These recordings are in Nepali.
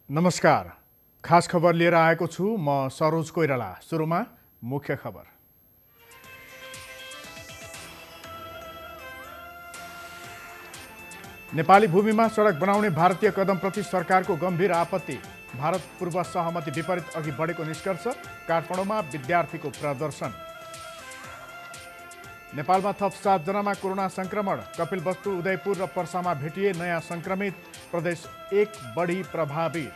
नमस्कार। खास खबर लिएर आएको छु म सरोज कोइराला। सुरुमा मुख्य खबर। नेपाली भूमिमा सडक बनाउने भारतीय कदमप्रति सरकारको गम्भीर आपत्ति। भारत पूर्व सहमति विपरीत अघि बढेको निष्कर्ष। काठमाडौँमा विद्यार्थीको प्रदर्शन। नेपालमा थप 7 जनामा कोरोना संक्रमण। कपिलवस्तु, उदयपुर र पर्सामा भेटिए नयाँ संक्रमित। प्रदेश 1 बढी प्रभावित।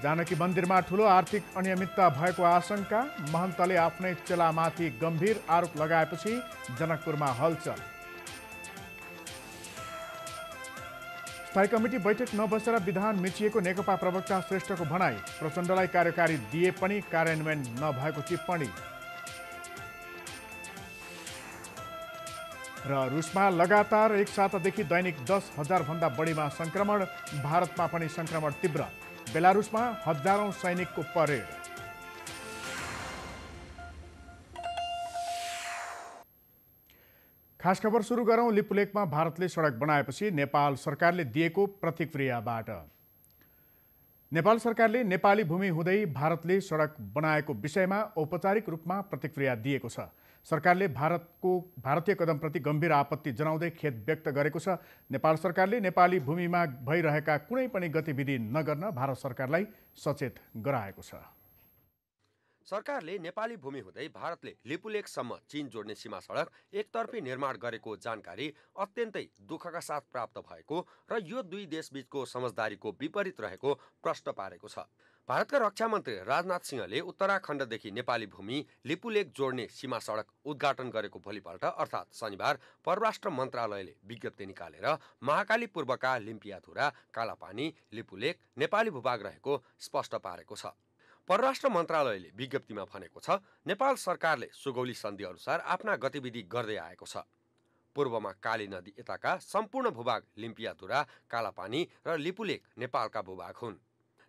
जानकी मन्दिरमा ठूलो आर्थिक अनियमितता भएको आशंका। महन्तले आफ्नै चेलामाथि गम्भीर आरोप लगाएपछि जनकपुरमा हलचल। स्थायी कमिटी बैठक नबसेर विधान मिचिएको नेकपा प्रवक्ता श्रेष्ठको भनाई। प्रचण्डलाई कार्यकारी दिए पनि कार्यान्वयन नभएको टिप्पणी। र रुसमा लगातार एक सातादेखि दैनिक 10,000 भन्दा बढीमा संक्रमण। भारतमा पनि संक्रमण तीव्र। बेलारुसमा हजारौं सैनिकको परेड। खास खबर सुरु गरौं लिपुलेकमा भारतले सडक बनाएपछि नेपाल सरकारले दिएको प्रतिक्रियाबाट। नेपाल सरकारले नेपाली भूमि हुँदै भारतले सडक बनाएको विषयमा औपचारिक रूपमा प्रतिक्रिया दिएको छ। सरकारले भारतीय कदमप्रति गम्भीर आपत्ति जनाउँदै खेद व्यक्त गरेको छ। नेपाल सरकारले नेपाली भूमिमा भइरहेका कुनै पनि गतिविधि नगर्न भारत सरकारलाई सचेत गराएको छ। सरकारले नेपाली भूमि हुँदै भारतले लिपुलेकसम्म चीन जोड्ने सीमा सडक एकतर्फी निर्माण गरेको जानकारी अत्यन्तै दुःखका साथ प्राप्त भएको र यो दुई देशबीचको समझदारीको विपरीत रहेको प्रश्न पारेको छ। भारतका रक्षा मन्त्री राजनाथ सिंहले उत्तराखण्डदेखि नेपाली भूमि लिपुलेक जोड्ने सीमा सडक उद्घाटन गरेको भोलिपल्ट अर्थात् शनिबार परराष्ट्र मन्त्रालयले विज्ञप्ति निकालेर महाकाली पूर्वका लिम्पियाधुरा, कालापानी, लिपुलेक नेपाली भूभाग रहेको स्पष्ट पारेको छ। परराष्ट्र मन्त्रालयले विज्ञप्तिमा भनेको छ, नेपाल सरकारले सुगौली सन्धि अनुसार आफ्ना गतिविधि गर्दै आएको छ। पूर्वमा काली नदी यताका सम्पूर्ण भूभाग लिम्पियाधुरा, कालापानी र लिपुलेक नेपालका भूभाग हुन्।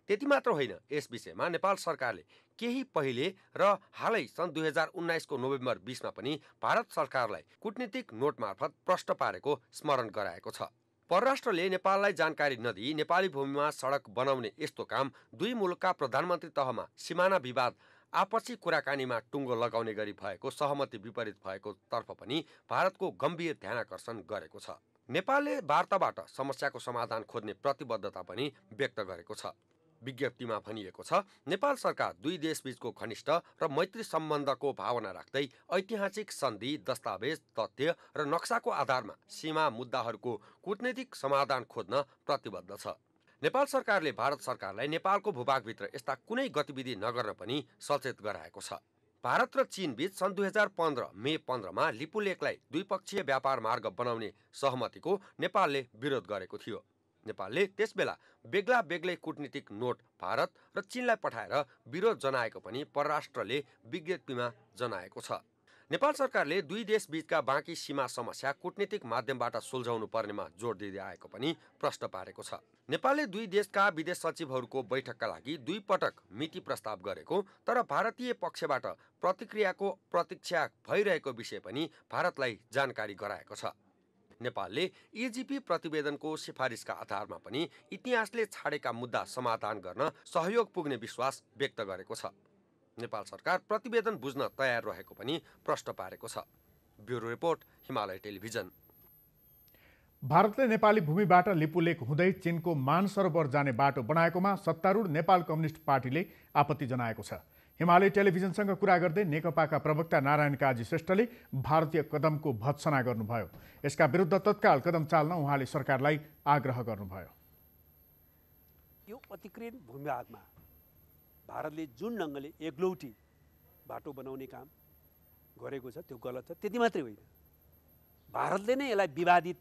त्यति मात्र होइन, यस विषयमा नेपाल सरकारले केही पहिले र हालै सन् 2019 को नोभेम्बर 20 मा पनि भारत सरकारलाई कूटनीतिक नोट मार्फत प्रश्न पारेको स्मरण गराएको छ। परराष्ट्रले नेपाललाई जानकारी नदिई नेपाली भूमिमा सडक बनाउने यस्तो काम दुई मुलुकका प्रधानमन्त्री तहमा सिमाना विवाद आपसी कुराकानीमा टुङ्गो लगाउने गरी भएको सहमति विपरीत भएको तर्फ पनि भारतको गम्भीर ध्यानाकर्षण गरेको छ। नेपालले वार्ताबाट समस्याको समाधान खोज्ने प्रतिबद्धता पनि व्यक्त गरेको छ। विज्ञप्तिमा भनिएको छ, नेपाल सरकार दुई देशबीचको घनिष्ठ र मैत्री सम्बन्धको भावना राख्दै ऐतिहासिक सन्धि, दस्तावेज, तथ्य र नक्साको आधारमा सीमा मुद्दाहरूको कूटनीतिक समाधान खोज्न प्रतिबद्ध छ। नेपाल सरकारले भारत सरकारलाई नेपालको भूभागभित्र यस्ता कुनै गतिविधि नगर्न पनि सचेत गराएको छ। भारत र चीन बीच सन् 2015 मे 15 मा लिपुलेकलाई द्विपक्षीय व्यापार मार्ग बनाउने सहमतिको नेपालले विरोध गरेको थियो। नेपालले त्यसबेला बेग्ला बेग्लै कूटनीतिक नोट भारत र चीनलाई पठाएर विरोध जनाएको पनि परराष्ट्रले विज्ञप्तिमा जनाएको छ। नेपाल सरकारले दुई देश बीचका बाँकी सीमा समस्या कूटनीतिक माध्यमबाट सुल्झाउनु पर्नेमा जोड दिँदै आएको पनि प्रश्न पारेको छ। नेपालले दुई देशका विदेश सचिवहरूको बैठकका लागि 2 पटक मिति प्रस्ताव गरेको तर भारतीय पक्षबाट प्रतिक्रियाको प्रतीक्षा भइरहेको विषय पनि भारतलाई जानकारी गराएको छ। नेपालले इजिपी प्रतिवेदनको सिफारिसका आधारमा पनि इतिहासले छाडेका मुद्दा समाधान गर्न सहयोग पुग्ने विश्वास व्यक्त गरेको छ। नेपाल सरकार प्रतिवेदन बुझ्न तयार रहेको पनि प्रश्न पारेको छ। Bureau report, Himalaya television. भारतले नेपाली भूमिबाट लिपुलेक हुँदै चीनको मानसरोवर जाने बाटो बनाएकोमा सत्तारूढ नेपाल कम्युनिस्ट पार्टीले आपत्ति जनाएको छ। हिमालय टेलिभिजनसँग कुरा गर्दै नेकपाका प्रवक्ता नारायण काजी श्रेष्ठले भारतीय कदमको भत्सना गर्नुभयो। यसका विरुद्ध तत्काल कदम चाल्न उहाँले सरकारलाई आग्रह गर्नुभयो। यो अतिकृत भूभागमा भारतले जुन ढङ्गले एकलौटी बाटो बनाउने काम गरेको छ त्यो गलत छ। त्यति मात्रै होइन, भारतले नै यसलाई विवादित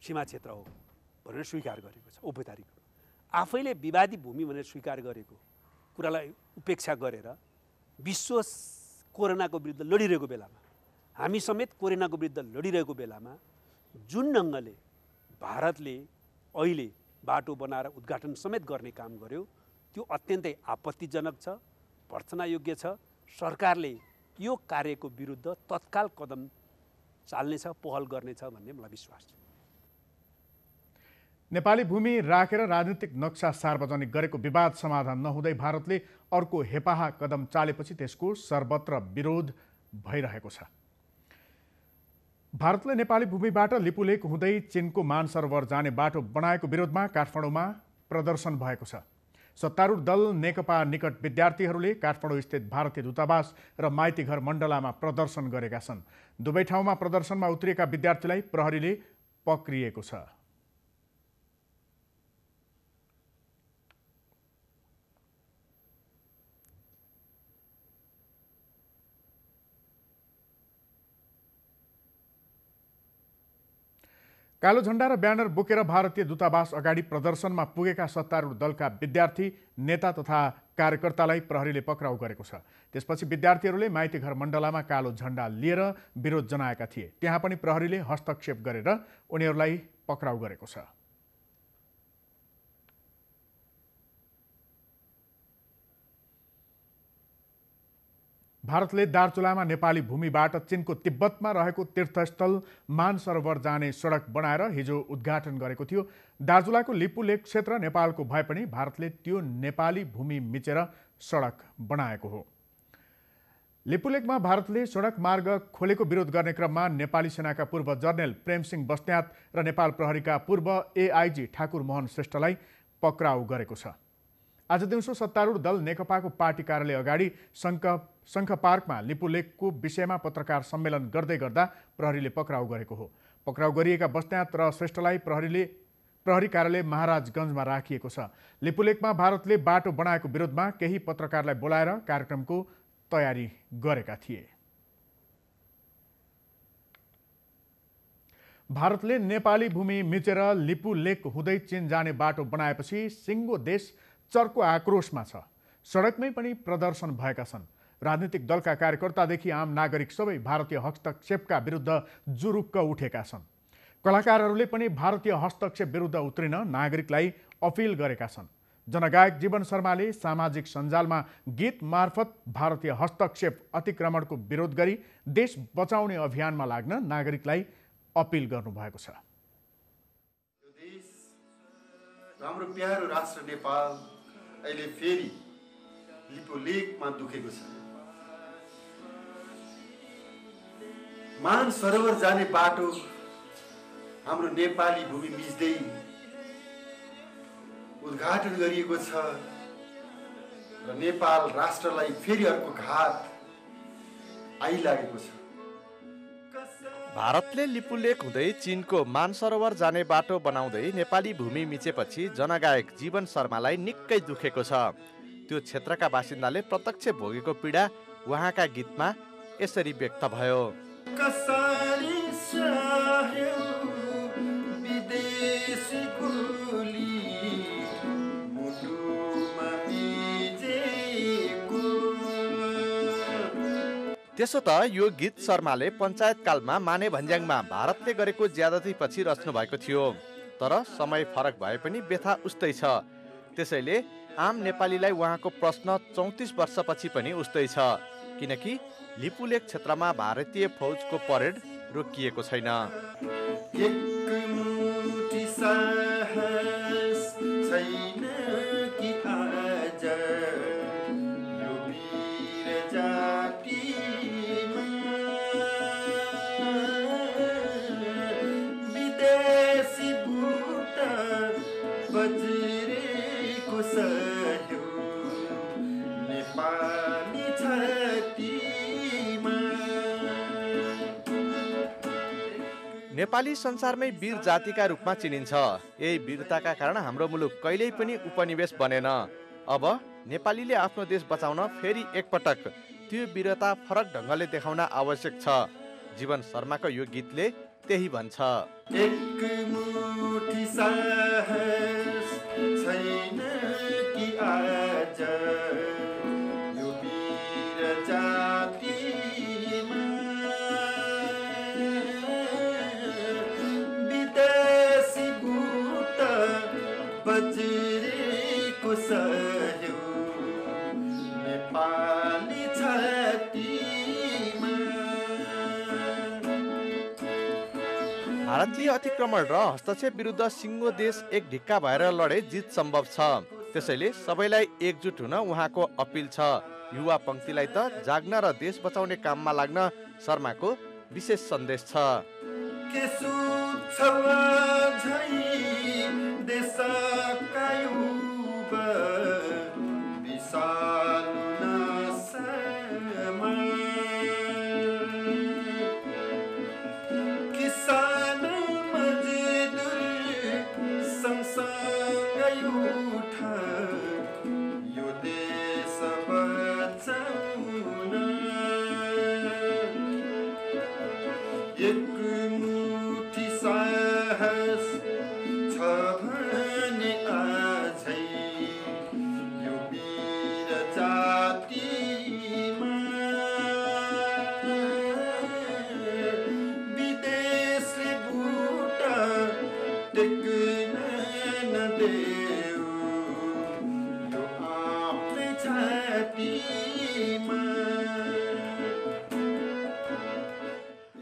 सीमा क्षेत्र हो भनेर स्वीकार गरेको छ। औपचारिक आफैले विवादी भूमि भनेर स्वीकार गरेको कुरालाई उपेक्षा गरेर विश्व कोरोनाको विरुद्ध लडिरहेको बेलामा, हामी समेत कोरोनाको विरुद्ध लडिरहेको बेलामा जुन ढङ्गले भारतले अहिले बाटो बनाएर उद्घाटन समेत गर्ने काम गर्यो त्यो अत्यन्तै आपत्तिजनक छ, भर्त्सनायोग्य छ। सरकारले यो कार्यको विरुद्ध तत्काल कदम चाल्नेछ, पहल गर्नेछ भन्ने मलाई विश्वास छ। नेपाली भूमि राखेर राजनीतिक नक्सा सार्वजनिक गरेको विवाद समाधान नहुँदै भारतले अर्को हेपाहा कदम चालेपछि त्यसको सर्वत्र विरोध भइरहेको छ। भारतले नेपाली भूमिबाट लिपुलेक हुँदै चीनको मानसरोवर जाने बाटो बनाएको विरोधमा काठमाडौँमा प्रदर्शन भएको छ। सत्तारूढ दल नेकपा निकट विद्यार्थीहरूले काठमाडौँ स्थित भारतीय दूतावास र माइतीघर मण्डलामा प्रदर्शन गरेका छन्। दुवै ठाउँमा प्रदर्शनमा उत्रिएका विद्यार्थीलाई प्रहरीले पक्रिएको छ। कालो झण्डा र ब्यानर बोकेर भारतीय दूतावास अगाडि प्रदर्शनमा पुगेका सत्तारूढ दलका विद्यार्थी, नेता तथा कार्यकर्तालाई प्रहरीले पक्राउ गरेको छ। त्यसपछि विद्यार्थीहरूले माइतीघर मण्डलामा कालो झण्डा लिएर विरोध जनाएका थिए। त्यहाँ पनि प्रहरीले हस्तक्षेप गरेर उनीहरूलाई पक्राउ गरेको छ। भारतले दार्चुलामा नेपाली भूमिबाट चीनको तिब्बतमा रहेको तीर्थस्थल मानसरोवर जाने सडक बनाएर हिजो उद्घाटन गरेको थियो। दार्चुलाको लिपुलेक क्षेत्र नेपालको भए पनि भारतले त्यो नेपाली भूमि मिचेर सडक बनाएको हो। लिपुलेकमा भारतले सडक मार्ग खोलेको विरोध गर्ने क्रममा नेपाली सेनाका पूर्व जर्नेल प्रेमसिंह बस्नेत र नेपाल प्रहरीका पूर्व एआइजी ठाकुर मोहन श्रेष्ठलाई पक्राउ गरेको छ। आज दिउँसो सत्तारूढ दल नेकपाको पार्टी कार्यालय अगाडि शङ्ख पार्कमा लिपुलेकको विषयमा पत्रकार सम्मेलन गर्दै गर्दा प्रहरीले पक्राउ गरेको हो। पक्राउ गरिएका बस्नेत र श्रेष्ठलाई प्रहरी कार्यालय महाराजगञ्जमा राखिएको छ। लिपुलेकमा भारतले बाटो बनाएको विरोधमा केही पत्रकारलाई बोलाएर कार्यक्रमको तयारी गरेका थिए। भारतले नेपाली भूमि मिचेर लिपुलेक हुँदै चीन जाने बाटो बनाएपछि सिङ्गो देश चर्को आक्रोशमा छ। सडकमै पनि प्रदर्शन भएका छन्। राजनीतिक दलका कार्यकर्तादेखि आम नागरिक सबै भारतीय हस्तक्षेपका विरुद्ध जुरुक्क उठेका छन्। कलाकारहरूले पनि भारतीय हस्तक्षेप विरुद्ध उत्रिन नागरिकलाई अपिल गरेका छन्। जनगायक जीवन शर्माले सामाजिक सञ्जालमा गीत मार्फत भारतीय हस्तक्षेप अतिक्रमणको विरोध गरी देश बचाउने अभियानमा लाग्न नागरिकलाई अपिल गर्नुभएको छ। हाम्रो प्यारो राष्ट्र नेपाल अहिले फेरि लिपुलेकमा दुखेको छ। मान सरोवर जाने बाटो हाम्रो नेपाली भूमि मिच्दै उद्घाटन गरिएको छ र नेपाल राष्ट्रलाई फेरि अर्को घात आइलागेको छ। भारतले लिपुलेक हुँदै चीनको मानसरोवर जाने बाटो बनाउँदै नेपाली भूमि मिचेपछि जनगायक जीवन शर्मालाई निकै दुखेको छ। त्यो क्षेत्रका बासिन्दाले प्रत्यक्ष भोगेको पीडा उहाँका गीतमा यसरी व्यक्त भयो। त्यसो त यो गीत शर्माले पञ्चायतकालमा माने भन्ज्याङमा भारतले गरेको ज्यादतीपछि रच्नु भएको थियो। तर समय फरक भए पनि व्यथा उस्तै छ। त्यसैले आम नेपालीलाई उहाँको प्रश्न 34 वर्षपछि पनि उस्तै छ, किनकि लिपुलेक क्षेत्रमा भारतीय फौजको परेड रोकिएको छैन। नेपाली संसारमै वीर जातिका रूपमा चिनिन्छ। यही वीरताका कारण हाम्रो मुलुक कहिल्यै पनि उपनिवेश बनेन। अब नेपालीले आफ्नो देश बचाउन फेरि एकपटक त्यो वीरता फरक ढङ्गले देखाउन आवश्यक छ। जीवन शर्माको यो गीतले त्यही भन्छ। एक मुठी साहस छैन कि आज यो वीर जातिमा विदेशी बुट बज्रेको सहयो नेपाली छातीमा। भारतीय अतिक्रमण र हस्तक्षेप विरुद्ध सिङ्गो देश एक ढिक्का भएर लडे जित सम्भव छ। त्यसैले सबैलाई एकजुट हुन उहाँको अपिल छ। युवा पंक्तिलाई त जाग्न र देश बचाउने काममा लाग्न शर्माको विशेष सन्देश छ।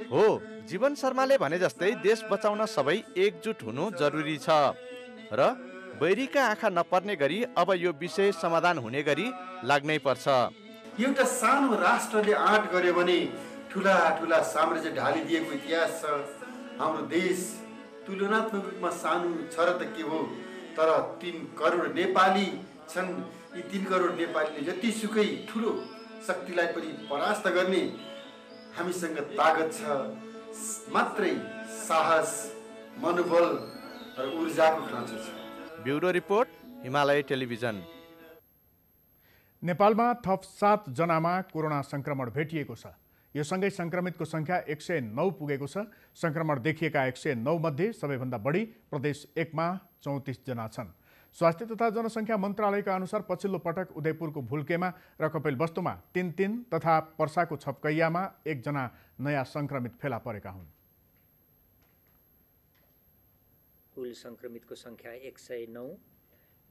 हो, जीवन शर्माले भने जस्तै देश बचाउन सबै एकजुट हुनु जरुरी छ र बैरीका आँखा नपर्ने गरी अब यो विषय समाधान हुने गरी लाग्नै पर्छ। एउटा सानो राष्ट्रले आँट गर्यो भने ठुला ठुला साम्राज्य ढालिदिएको इतिहास छ। हाम्रो देश तुलनात्मक रूपमा सानो छ र त के हो, तर 3 करोड नेपाली छन्। यी 3 करोड नेपालीले जतिसुकै ठुलो शक्तिलाई पनि परास्त गर्ने हामीसँग तागत छ। मात्रै साहस, मनोबल र ऊर्जाको खाँचो छ। Bureau report, Himalaya television. नेपालमा थप 7 जनामा कोरोना संक्रमण भेटिएको छ। यो सँगै संक्रमितको संख्या 109 पुगेको छ। संक्रमण देखिएका 109 मध्ये सबैभन्दा बढी प्रदेश 1 मा 34 जना छन्। स्वास्थ्य तथा जनसङ्ख्या मन्त्रालयका अनुसार पछिल्लो पटक उदयपुरको भुल्केमा र कपिलवस्तुमा 3 तथा पर्साको छपकैयामा 1 जना नयाँ संक्रमित फेला परेका हुन्। कुल संक्रमितको संख्या 109,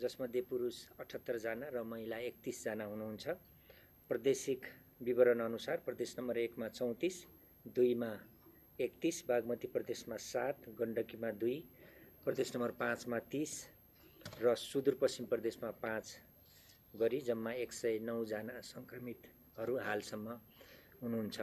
जसमध्ये पुरुष 78 जना र महिला 31 जना हुनुहुन्छ। प्रादेशिक विवरण अनुसार प्रदेश नम्बर 1 मा 34, 2 मा 31, बागमती प्रदेशमा 7, गण्डकीमा 2, प्रदेश नम्बर 5 मा 30 र सुदूरपश्चिम प्रदेशमा 5 गरी जम्मा 109 जना संक्रमितहरू हालसम्म हुनुहुन्छ।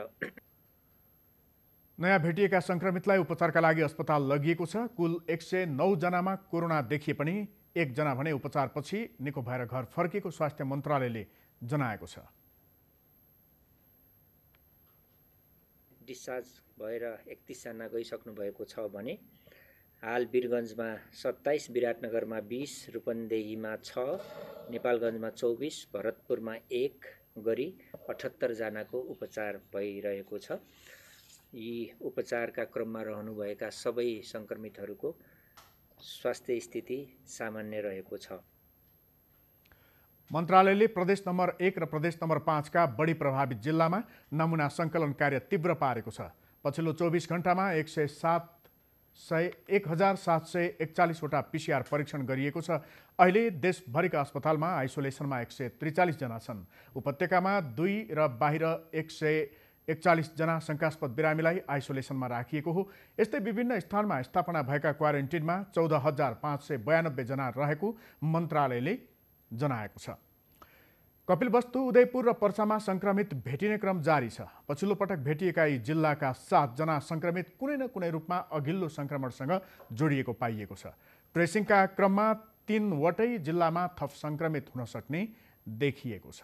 नयाँ भेटिएका संक्रमितलाई उपचारका लागि अस्पताल लगिएको छ। कुल 109 जनामा कोरोना देखिए पनि 1 जना भने उपचारपछि निको भएर घर फर्किएको स्वास्थ्य मन्त्रालयले जनाएको छ। डिस्चार्ज भएर 31 जना गइसक्नु भएको छ भने हाल वीरगञ्जमा 27, विराटनगरमा 20, रूपन्देहीमा 6, नेपालगञ्जमा 24, भरतपुरमा 1 गरी 78 जनाको उपचार भइरहेको छ। यी उपचारका क्रममा रहनुभएका सबै संक्रमितहरूको स्वास्थ्य स्थिति सामान्य रहेको छ। मन्त्रालयले प्रदेश नम्बर 1 र प्रदेश नम्बर 5 का बढी प्रभावित जिल्लामा नमुना सङ्कलन कार्य तीव्र पारेको छ। पछिल्लो 24 घण्टामा 1741 वटा PCR परीक्षण गरिएको छ। अहिले देशभरिका अस्पतालमा आइसोलेसनमा 143 जना छन्। उपत्यकामा 2 र बाहिर 141 जना शङ्कास्पद बिरामीलाई आइसोलेसनमा राखिएको हो। यस्तै विभिन्न स्थानमा स्थापना भएका क्वारेन्टिनमा 14,592 जना रहेको मन्त्रालयले जनाएको छ। कपिलवस्तु, उदयपुर र पर्सामा संक्रमित भेटिने क्रम जारी छ। पछिल्लो पटक भेटिएका यी जिल्लाका 7 जना संक्रमित कुनै न कुनै रूपमा अघिल्लो संक्रमणसँग जोडिएको पाइएको छ। ट्रेसिङका क्रममा 3 वटै जिल्लामा थप संक्रमित हुन सक्ने देखिएको छ।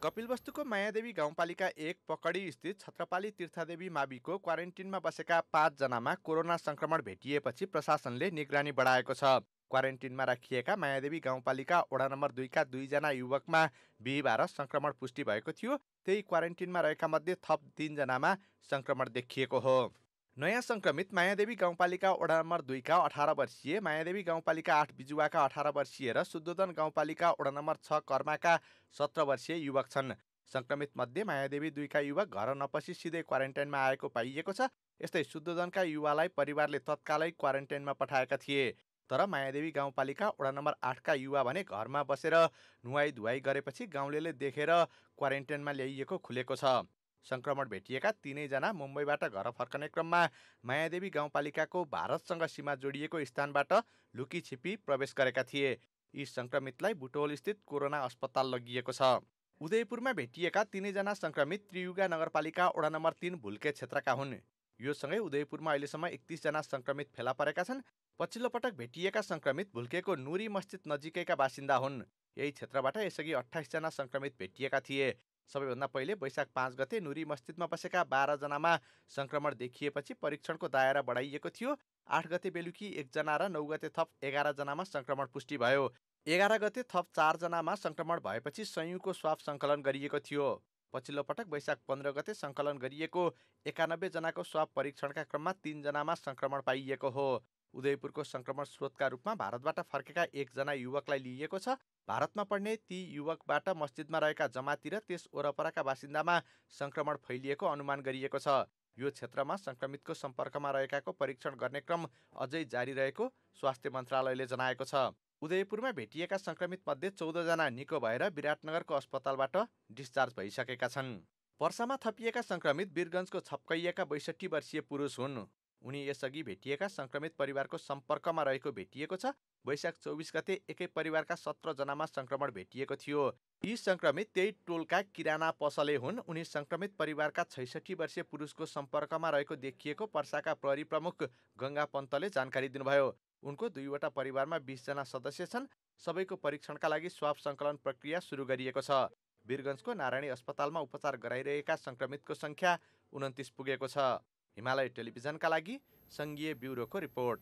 कपिलवस्तुको मायादेवी गाउँपालिका 1 पकडी स्थित छत्रपाली तीर्थदेवी माविको क्वारेन्टिनमा बसेका 5 जनामा कोरोना संक्रमण भेटिएपछि प्रशासनले निगरानी बढाएको छ। क्वारेन्टिनमा राखिएका मायादेवी गाउँपालिका वडा नम्बर 2 का 2 जना युवकमा बिहीबार संक्रमण पुष्टि भएको थियो। त्यही क्वारेन्टिनमा रहेका मध्ये थप 3 जनामा संक्रमण देखिएको हो। नयाँ संक्रमित मायादेवी गाउँपालिका वडा नम्बर 2 का 18 वर्षीय, मायादेवी गाउँपालिका 8 बिजुवाका 18 वर्षीय र शुद्धोधन गाउँपालिका वडा नम्बर 6 कर्माका 17 वर्षीय युवक छन्। संक्रमित मध्ये मायादेवी 2 का युवक घर नपसी सिधै क्वारेन्टाइनमा आएको पाइएको छ। यस्तै शुद्धोधनका युवालाई परिवारले तत्कालै क्वारेन्टाइनमा पठाएका थिए। तर मायादेवी गाउँपालिका वडा नम्बर 8 का युवा भने घरमा बसेर नुहाई धुवाई गरेपछि गाउँलेले देखेर क्वारेन्टाइनमा ल्याइएको खुलेको छ। संक्रमण भेटिएका 3 जना मुम्बईबाट घर फर्कने क्रममा मायादेवी गाउँपालिकाको भारतसँग सीमा जोडिएको स्थानबाट लुकीछिपी प्रवेश गरेका थिए। यी संक्रमितलाई बुटवल स्थित कोरोना अस्पताल लगिएको छ। उदयपुरमा भेटिएका 3 जना संक्रमित त्रियुगा नगरपालिका वडा नम्बर 3 भुल्के क्षेत्रका हुन्। यो सँगै उदयपुरमा अहिलेसम्म 31 जना संक्रमित फेला परेका छन्। पछिल्लो पटक भेटिएका संक्रमित भुल्केको नुरी मस्जिद नजिकैका बासिन्दा हुन्। यही क्षेत्रबाट यसअघि 28 जना संक्रमित भेटिएका थिए। सबैभन्दा पहिले वैशाख 5 गते नुरी मस्जिदमा बसेका 12 जनामा संक्रमण देखिएपछि परीक्षणको दायरा बढाइएको थियो। 8 गते बेलुकी 1 जना र 9 गते थप 11 जनामा संक्रमण पुष्टि भयो। 11 गते थप 4 जनामा संक्रमण भएपछि संयुको स्वाब सङ्कलन गरिएको थियो। पछिल्लो पटक वैशाख 15 गते सङ्कलन गरिएको 91 जनाको स्वाब परीक्षणका क्रममा 3 जनामा संक्रमण पाइएको हो। उदयपुरको संक्रमण स्रोतका रूपमा भारतबाट फर्केका 1 जना युवकलाई लिइएको छ। भारतमा पढ्ने ती युवकबाट मस्जिदमा रहेका जमाती र त्यस वरपरका बासिन्दामा संक्रमण फैलिएको अनुमान गरिएको छ। यो क्षेत्रमा संक्रमितको सम्पर्कमा रहेकाको परीक्षण गर्ने क्रम अझै जारी रहेको स्वास्थ्य मन्त्रालयले जनाएको छ। उदयपुरमा भेटिएका संक्रमित मध्ये 14 जना निको भएर विराटनगरको अस्पतालबाट डिस्चार्ज भइसकेका छन्। पर्सामा थपिएका संक्रमित वीरगञ्जको छपकैयाका 62 वर्षीय पुरुष हुन्। उनी यसअघि भेटिएका संक्रमित परिवारको सम्पर्कमा रहेको भेटिएको छ। वैशाख 24 गते एकै परिवारका 17 जनामा संक्रमण भेटिएको थियो। यी संक्रमित त्यही टोलका किराना पसले हुन्। उनी संक्रमित परिवारका 66 वर्षीय पुरुषको सम्पर्कमा रहेको देखिएको पर्साका प्रहरी प्रमुख गङ्गा पन्तले जानकारी दिनुभयो। उनको 2वटा परिवारमा 20 जना सदस्य छन्। सबैको परीक्षणका लागि स्वाब सङ्कलन प्रक्रिया सुरु गरिएको छ। वीरगञ्जको नारायणी अस्पतालमा उपचार गराइरहेका संक्रमितको सङ्ख्या 29 पुगेको छ। हिमालय टेलिभिजनका लागि सङ्घीय ब्युरोको रिपोर्ट।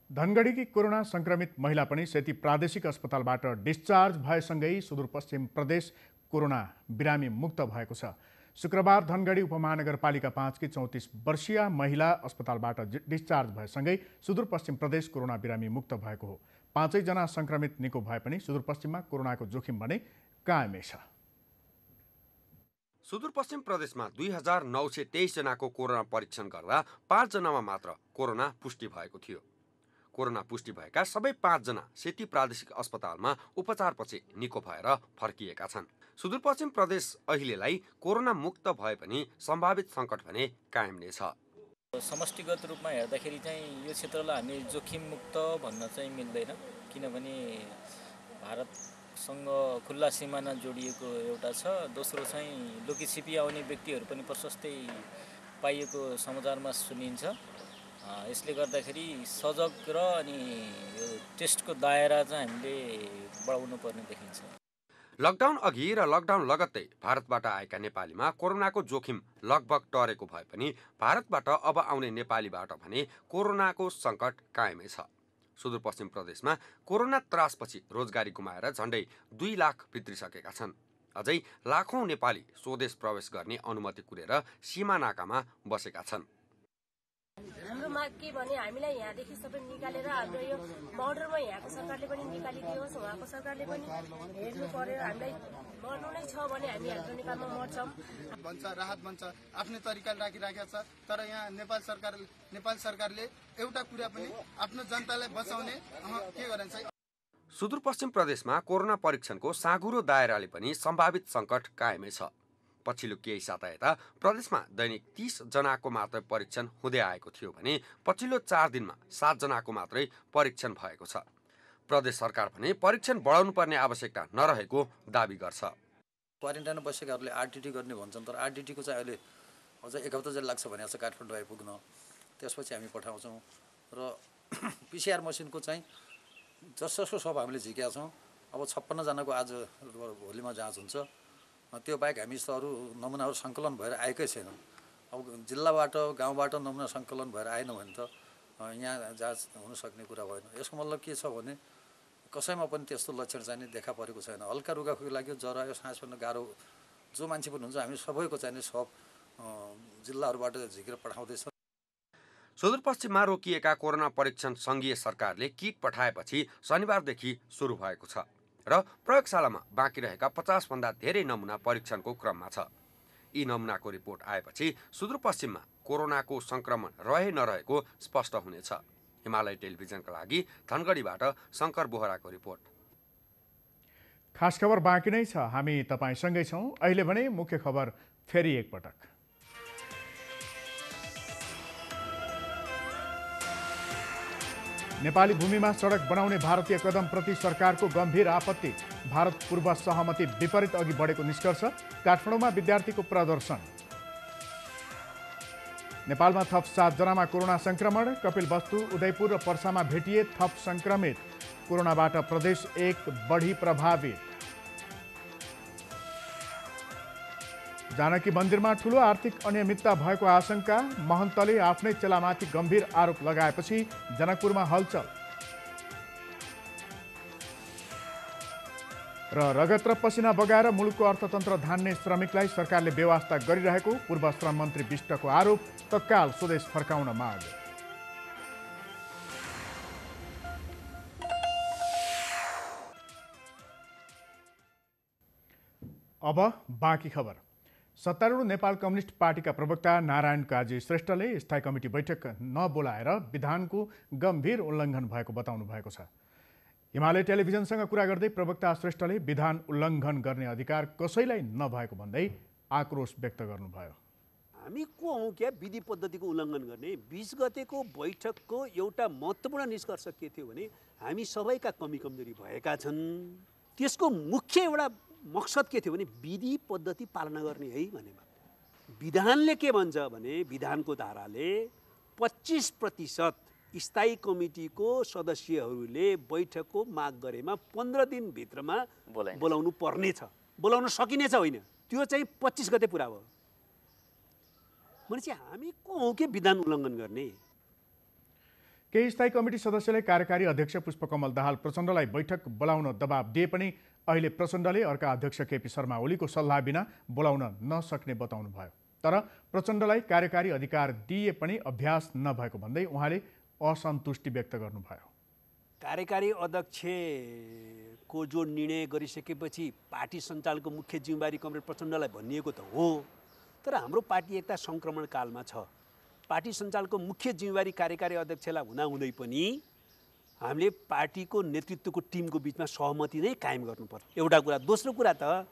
धनगढीकी कोरोना संक्रमित महिला पनि सेती प्रादेशिक अस्पतालबाट डिस्चार्ज भएसँगै सुदूरपश्चिम प्रदेश कोरोना बिरामी मुक्त भएको छ। शुक्रबार धनगढी उपमहानगरपालिका 5 की 34 वर्षीय महिला अस्पतालबाट डिस्चार्ज भएसँगै सुदूरपश्चिम प्रदेश कोरोना बिरामी मुक्त भएको हो। 5 जना संक्रमित निको भए पनि सुदूरपश्चिममा कोरोनाको जोखिम भने कायमै छ। सुदूरपश्चिम प्रदेशमा 2923 जनाको कोरोना परीक्षण गर्दा 5 जनामा मात्र कोरोना पुष्टि भएको थियो। कोरोना पुष्टि भएका सबै 5 जना सेती प्रादेशिक अस्पतालमा उपचारपछि निको भएर फर्किएका छन्। सुदूरपश्चिम प्रदेश अहिलेलाई कोरोना मुक्त भए पनि सम्भावित सङ्कट भने कायम नै छ। समष्टिगत रूपमा हेर्दाखेरि चाहिँ यो क्षेत्रलाई हामी जोखिम मुक्त भन्न चाहिँ मिल्दैन, किनभने भारतसँग खुल्ला सिमाना जोडिएको एउटा छ। दोस्रो चाहिँ लुकीछिपी आउने व्यक्तिहरू पनि प्रशस्तै पाइएको समाचारमा सुनिन्छ। यसले गर्दाखेरि सजग र अनि यो टेस्टको दायरा चाहिँ हामीले बढाउनु पर्ने देखिन्छ। लकडाउन अघि र लकडाउन लगत्तै भारतबाट आएका नेपालीमा कोरोनाको जोखिम लगभग टरेको भए पनि भारतबाट अब आउने नेपालीबाट भने कोरोनाको सङ्कट कायमै छ। सुदूरपश्चिम प्रदेशमा कोरोना त्रासपछि रोजगारी गुमाएर झन्डै 2 लाख भित्रिसकेका छन्। अझै लाखौं नेपाली स्वदेश प्रवेश गर्ने अनुमति कुरेर सीमा नाकामा बसेका छन्। हाम्रो माग के भने हामीलाई यहाँदेखि सबै निकालेर हाम्रो यो बोर्डरमा यहाँको सरकारले पनि निकालिदियोस्, उहाँको सरकारले पनि हेर्नु पर्यो। हामीलाई मर्नु नै छ भने हामी हाम्रो नेपालमा मर्छौँ भन्छ, राहत भन्छ, आफ्नै तरिकाले राखिराखेको छ। तर यहाँ नेपाल सरकारले एउटा कुरा पनि आफ्नो जनतालाई बचाउने के गरेन्छ। सुदूरपश्चिम प्रदेशमा कोरोना परीक्षणको साँघुरो दायराले पनि सम्भावित सङ्कट कायमै छ। पछिल्लो केही साता यता प्रदेशमा दैनिक 30 जनाको मात्रै परीक्षण हुँदै आएको थियो भने पछिल्लो 4 दिनमा 7 जनाको मात्रै परीक्षण भएको छ। प्रदेश सरकार भने परीक्षण बढाउनु पर्ने आवश्यकता नरहेको दाबी गर्छ। क्वारेन्टाइनमा बसेकाहरूले आरटिटी गर्ने भन्छन्, तर आरटिटीको चाहिँ अहिले अझ 1 हप्ता जति लाग्छ भने काठमाडौँ आइपुग्न। त्यसपछि हामी पठाउँछौँ र पिसिआर मसिनको चाहिँ जसको सब हामीले झिकेका छौँ। अब 56 जनाको आज भोलिमा जाँच हुन्छ। त्यो बाहेक हामीसँग अरू नमुनाहरू सङ्कलन भएर आएकै छैन। अब जिल्लाबाट गाउँबाट नमुना सङ्कलन भएर आएन भने त यहाँ जाँच हुनसक्ने कुरा भएन। यसको मतलब के छ भने कसैमा पनि त्यस्तो लक्षण चाहिँ देखा परेको छैन। हल्का रुगाखुकी लाग्यो, ज्वरो आयो, सास फेर्न गाह्रो जो मान्छे पनि हुन्छ हामी सबैको चाहिँ सब जिल्लाहरूबाट झिकेर पठाउँदैछ। सुदूरपश्चिममा रोकिएका कोरोना परीक्षण सङ्घीय सरकारले किट पठाएपछि शनिबारदेखि सुरु भएको छ र प्रयोगशालामा बाँकी रहेका 50 भन्दा धेरै नमुना परीक्षणको क्रममा छ। यी नमुनाको रिपोर्ट आएपछि सुदूरपश्चिममा कोरोनाको संक्रमण रहे नरहेको स्पष्ट हुनेछ। हिमालय टेलिभिजनका लागि धनगढीबाट शङ्कर बोहराको रिपोर्ट। खास खबर बाँकी नै छ, हामी तपाईसँगै छौँ। अहिले भने मुख्य खबर फेरि एकपटक। नेपाली भूमिमा सडक बनाउने भारतीय कदमप्रति सरकारको गम्भीर आपत्ति। भारत पूर्व सहमति विपरीत अघि बढेको निष्कर्ष। काठमाडौँमा विद्यार्थीको प्रदर्शन। नेपालमा थप 7 जनामा कोरोना संक्रमण। कपिलवस्तु, उदयपुर र पर्सामा भेटिए थप संक्रमित। कोरोनाबाट प्रदेश 1 बढी प्रभावित। जानकी मन्दिरमा ठूलो आर्थिक अनियमितता भएको आशंका। महन्तले आफ्नै चेलामाथि गम्भीर आरोप लगाएपछि जनकपुरमा हलचल। र रगत र पसिना बगाएर मुलुकको अर्थतन्त्र धान्ने श्रमिकलाई सरकारले बेवास्ता गरिरहेको पूर्व श्रम मन्त्री विष्टको आरोप। तत्काल स्वदेश फर्काउन माग। अब बाँकी खबर। सत्तारूढ नेपाल कम्युनिस्ट पार्टीका प्रवक्ता नारायण काजी श्रेष्ठले स्थायी कमिटी बैठक नबोलाएर विधानको गम्भीर उल्लङ्घन भएको बताउनु भएको छ। हिमालय टेलिभिजनसँग कुरा गर्दै प्रवक्ता श्रेष्ठले विधान उल्लङ्घन गर्ने अधिकार कसैलाई नभएको भन्दै आक्रोश व्यक्त गर्नुभयो। हामी को हौँ क्या विधि पद्धतिको उल्लङ्घन गर्ने? 20 गतेको बैठकको एउटा महत्त्वपूर्ण निष्कर्ष के थियो भने हामी सबैका कमी कमजोरी भएका छन्। त्यसको मुख्य एउटा मकसद के थियो भने विधि पद्धति पालना गर्ने है भनेमा। विधानले के भन्छ भने विधानको धाराले 25% स्थायी कमिटीको सदस्यहरूले बैठकको माग गरेमा 15 दिनभित्रमा बोलाउनु पर्नेछ। बोलाउन सकिनेछ होइन, त्यो चाहिँ 25 गते पुरा भयो। भनेपछि हामी को हौँ के विधान उल्लङ्घन गर्ने? केही स्थायी कमिटी सदस्यले कार्यकारी अध्यक्ष पुष्पकमल दाहाल प्रचण्डलाई बैठक बोलाउन दबाब दिए पनि अहिले प्रचण्डले अर्का अध्यक्ष केपी शर्मा ओलीको सल्लाह बिना बोलाउन नसक्ने बताउनु भयो। तर प्रचण्डलाई कार्यकारी अधिकार दिए पनि अभ्यास नभएको भन्दै उहाँले असन्तुष्टि व्यक्त गर्नुभयो। कार्यकारी अध्यक्षको जो निर्णय गरिसकेपछि पार्टी सञ्चालनको मुख्य जिम्मेवारी कमरेड प्रचण्डलाई भनिएको त हो, तर हाम्रो पार्टी एकता सङ्क्रमणकालमा छ। पार्टी सञ्चालनको मुख्य जिम्मेवारी कार्यकारी अध्यक्षलाई हुँदाहुँदै पनि हामीले पार्टीको नेतृत्वको टिमको बिचमा सहमति नै कायम गर्नुपर्छ, एउटा कुरा। दोस्रो कुरा त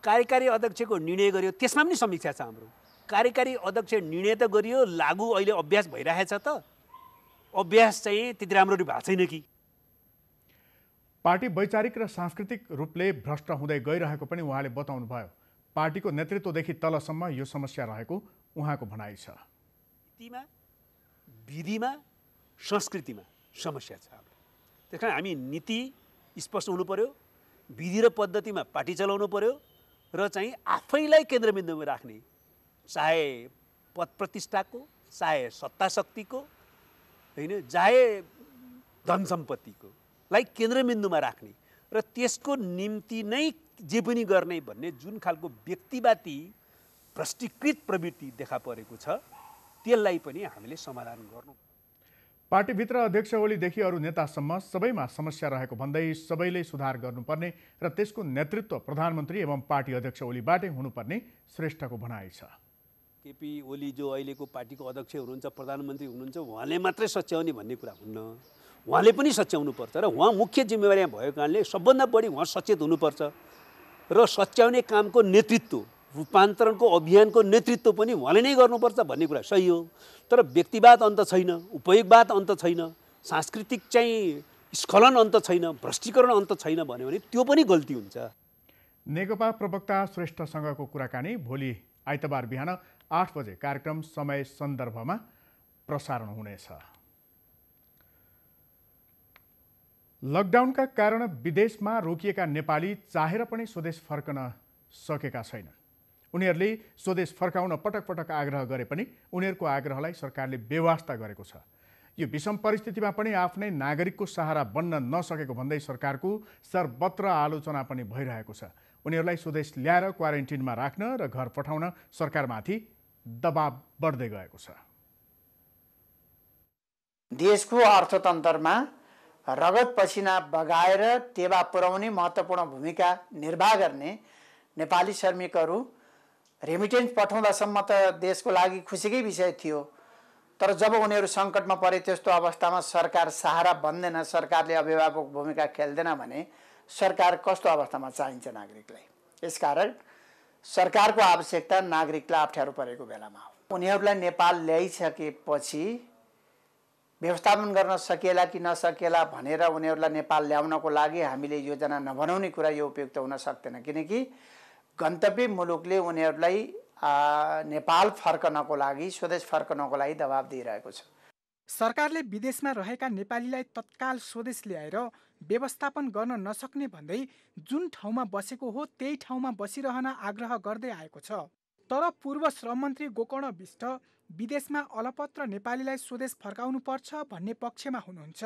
कार्यकारी अध्यक्षको निर्णय गरियो, त्यसमा पनि समीक्षा छ हाम्रो। कार्यकारी अध्यक्ष निर्णय त गरियो, लागू अहिले अभ्यास भइरहेछ त, अभ्यास चाहिँ त्यति राम्ररी भएको छैन कि? पार्टी वैचारिक र सांस्कृतिक रूपले भ्रष्ट हुँदै गइरहेको पनि उहाँले बताउनु भयो। पार्टीको नेतृत्वदेखि तलसम्म यो समस्या रहेको उहाँको भनाइ छ। नीतिमा, विधिमा, संस्कृतिमा समस्या छ। त्यस कारण हामी नीति स्पष्ट हुनु पर्यो, विधि र पद्धतिमा पार्टी चलाउनु पर्यो र चाहिँ आफैलाई केन्द्रबिन्दुमा राख्ने, चाहे पद प्रतिष्ठाको, चाहे सत्ता शक्तिको होइन, चाहे धन सम्पत्तिको लाई केन्द्रबिन्दुमा राख्ने र त्यसको निम्ति नै जे पनि गर्ने भन्ने जुन खालको व्यक्तिवादी भ्रष्टीकृत प्रवृत्ति देखा परेको छ, त्यसलाई पनि हामीले समाधान गर्नु। पार्टीभित्र अध्यक्ष ओलीदेखि अरू नेतासम्म सबैमा समस्या रहेको भन्दै सबैले सुधार गर्नुपर्ने र त्यसको नेतृत्व प्रधानमन्त्री एवं पार्टी अध्यक्ष ओलीबाटै हुनुपर्ने श्रेष्ठको भनाइ छ। केपी ओली जो अहिलेको पार्टीको अध्यक्ष हुनुहुन्छ, प्रधानमन्त्री हुनुहुन्छ, उहाँले मात्रै सच्याउने भन्ने कुरा हुन्न। उहाँले पनि सच्याउनुपर्छ र उहाँ मुख्य जिम्मेवारी भएको कारणले सबभन्दा बढी उहाँ सचेत हुनुपर्छ र सच्याउने कामको नेतृत्व, रूपान्तरणको अभियानको नेतृत्व पनि उहाँले नै गर्नुपर्छ भन्ने कुरा सही हो। तर व्यक्तिवाद अन्त छैन, उपयोगवाद अन्त छैन, सांस्कृतिक चाहिँ स्खलन अन्त छैन, भ्रष्टीकरण अन्त छैन भन्यो भने त्यो पनि गल्ती हुन्छ। नेकपा प्रवक्ता श्रेष्ठसँगको कुराकानी भोलि आइतबार बिहान 8 बजे कार्यक्रम समय सन्दर्भमा प्रसारण हुनेछ। लकडाउनका कारण विदेशमा रोकिएका नेपाली चाहेर पनि स्वदेश फर्कन सकेका छैनन्। उनीहरूले स्वदेश फर्काउन पटक पटक आग्रह गरे पनि उनीहरूको आग्रहलाई सरकारले बेवास्ता गरेको छ। यो विषम परिस्थितिमा पनि आफ्नै नागरिकको सहारा बन्न नसकेको भन्दै सरकारको सर्वत्र आलोचना पनि भइरहेको छ। उनीहरूलाई स्वदेश ल्याएर क्वारेन्टिनमा राख्न र घर पठाउन सरकारमाथि दबाब बढ्दै गएको छ। देशको अर्थतन्त्रमा रगत पसिना बगाएर टेवा पुर्याउने महत्त्वपूर्ण भूमिका निर्वाह गर्ने नेपाली श्रमिकहरू रेमिटेन्स पठाउँदासम्म त देशको लागि खुसीकै विषय थियो। तर जब उनीहरू सङ्कटमा परे, त्यस्तो अवस्थामा सरकार सहारा बन्दैन, सरकारले अभिभावक भूमिका खेल्दैन भने सरकार कस्तो अवस्थामा चाहिन्छ नागरिकलाई। यसकारण सरकारको आवश्यकता नागरिकलाई अप्ठ्यारो परेको बेलामा हो। उनीहरूलाई नेपाल ल्याइसकेपछि व्यवस्थापन गर्न सकिएला कि नसकिएला भनेर उनीहरूलाई नेपाल ल्याउनको लागि हामीले योजना नबनाउने कुरा यो उपयुक्त हुन सक्दैन, किनकि गन्तव्य मुलुकले उनीहरूलाई नेपाल फर्कनको लागि, स्वदेश फर्कनको लागि दबाब दिइरहेको छ। सरकारले विदेशमा रहेका नेपालीलाई तत्काल स्वदेश ल्याएर व्यवस्थापन गर्न नसक्ने भन्दै जुन ठाउँमा बसेको हो त्यही ठाउँमा बसिरहन आग्रह गर्दै आएको छ। तर पूर्व श्रम मन्त्री गोकर्ण बिष्ट विदेशमा अलपत्र नेपालीलाई स्वदेश फर्काउनु पर्छ भन्ने पक्षमा हुनुहुन्छ,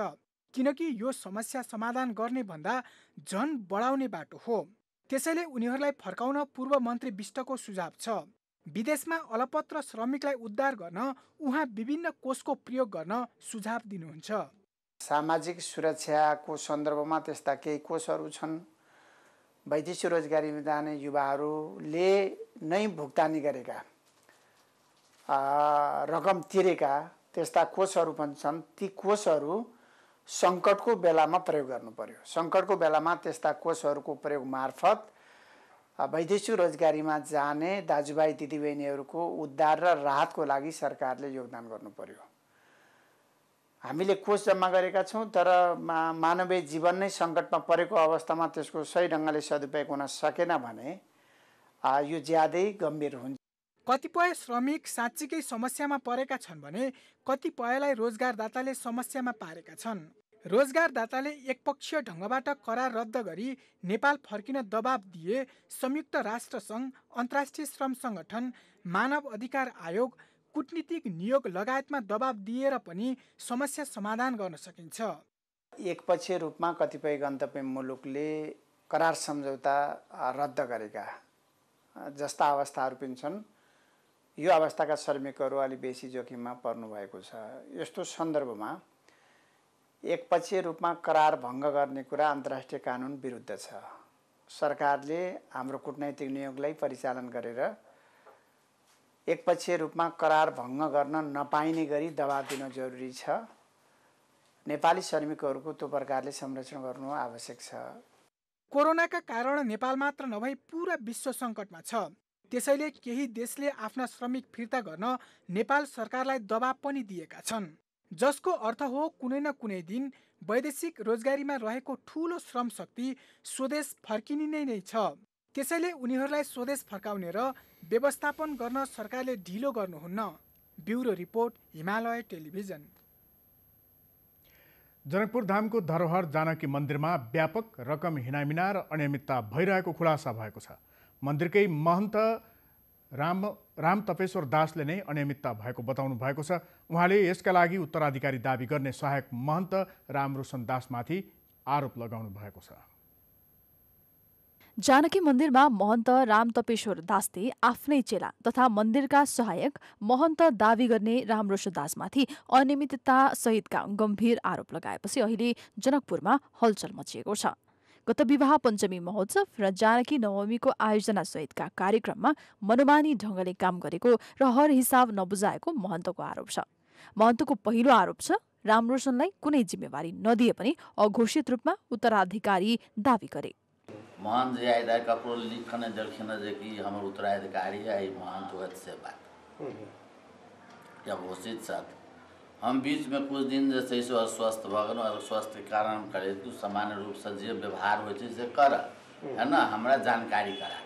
किनकि यो समस्या समाधान गर्ने भन्दा झन बढाउने बाटो हो। त्यसैले उनीहरूलाई फर्काउन पूर्व मन्त्री बिष्टको सुझाव छ। विदेशमा अलपत्र श्रमिकलाई उद्धार गर्न उहाँ विभिन्न कोषको प्रयोग गर्न सुझाव दिनुहुन्छ। सामाजिक सुरक्षाको सन्दर्भमा त्यस्ता केही कोषहरू छन्। वैदेशिक रोजगारीमा जाने युवाहरूले नै भुक्तानी गरेका रकम तिरेका त्यस्ता कोषहरू पनि छन्। ती कोषहरू सङ्कटको बेलामा प्रयोग गर्नु पर्यो। सङ्कटको बेलामा त्यस्ता कोषहरूको प्रयोग मार्फत वैदेशिक रोजगारीमा जाने दाजुभाइ दिदीबहिनीहरूको उद्धार र राहतको लागि सरकारले योगदान गर्नु पर्यो। हामीले कोष जम्मा गरेका छौँ, तर मानवीय जीवन नै सङ्कटमा परेको अवस्थामा त्यसको सही ढङ्गले सदुपयोग हुन सकेन भने यो ज्यादै गम्भीर हुन्छ। कतिपय श्रमिक साँच्चीकै समस्यामा परेका छन् भने कतिपयलाई रोजगारदाताले समस्यामा पारेका छन्। रोजगारदाताले एकपक्षीय ढङ्गबाट करार रद्द गरी नेपाल फर्किन दबाब दिए संयुक्त राष्ट्रसङ्घ, अन्तर्राष्ट्रिय श्रम सङ्गठन, मानव अधिकार आयोग, कूटनीतिक नियोग लगायतमा दबाब दिएर पनि समस्या समाधान गर्न सकिन्छ। एकपक्षीय रूपमा कतिपय गन्तव्य मुलुकले करार सम्झौता रद्द गरेका जस्ता अवस्थाहरू पनि छन्। यो अवस्थाका श्रमिकहरू अलि बेसी जोखिममा पर्नु भएको छ। यस्तो सन्दर्भमा एकपक्षीय रूपमा करार भङ्ग गर्ने कुरा अन्तर्राष्ट्रिय कानुन विरुद्ध छ। सरकारले हाम्रो कूटनैतिक नियोगलाई परिचालन गरेर एकपक्षीय रूपमा करार भङ्ग गर्न नपाइने गरी दबाब दिन जरुरी छ। नेपाली श्रमिकहरूको त्यो प्रकारले संरक्षण गर्नु आवश्यक छ। कोरोनाका कारण नेपाल मात्र नभई पूरा विश्व सङ्कटमा छ। त्यसैले केही देशले आफ्ना श्रमिक फिर्ता गर्न नेपाल सरकारलाई दबाब पनि दिएका छन्, जसको अर्थ हो कुनै न कुनै दिन वैदेशिक रोजगारीमा रहेको ठूलो श्रम शक्ति स्वदेश फर्किने नै छ। त्यसैले उनीहरूलाई स्वदेश फर्काउने र व्यवस्थापन गर्न सरकारले ढिलो गर्नुहुन्न। Bureau report, Himalaya television. Janakpur धामको धरोहर जानकी मन्दिरमा व्यापक रकम हिनामिना र अनियमितता भइरहेको खुलासा भएको छ। मन्दिरकै महन्त राम तपेश्वर दासले नै अनियमितता भएको बताउनु भएको छ। उहाँले यसका लागि उत्तराधिकारी दाबी गर्ने सहायक महन्त रामरोशन दासमाथि आरोप लगाउनु भएको छ। जानकी मन्दिरमा महन्त राम तपेश्वर दासले आफ्नै चेला तथा मन्दिरका सहायक महन्त दावी गर्ने रामरोशन दासमाथि अनियमितता सहितका गम्भीर आरोप लगाएपछि अहिले जनकपुरमा हलचल मचिएको छ। गत विवाह पञ्चमी महोत्सव र जानकी नवमीको आयोजना सहितका कार्यक्रममा मनोमानी ढङ्गले काम गरेको र हर हिसाब नबुझाएको महन्तको आरोप छ। महन्तको पहिलो आरोप छ रामरोशनलाई कुनै जिम्मेवारी नदिए पनि अघोषित रूपमा उत्तराधिकारी दावी गरे। महंत जी आए कपड़ो लिखने देखिन जे कि हमर उत्तराधिकारी है महंत हुए से बात या घोषित साथ हम बीच में कुछ दिन जैसे सो अस्वस्थ भगन और स्वास्थ्य के कारण करे तो सामान्य रूप से जे व्यवहार हो से कर है ना हमरा जानकारी करा।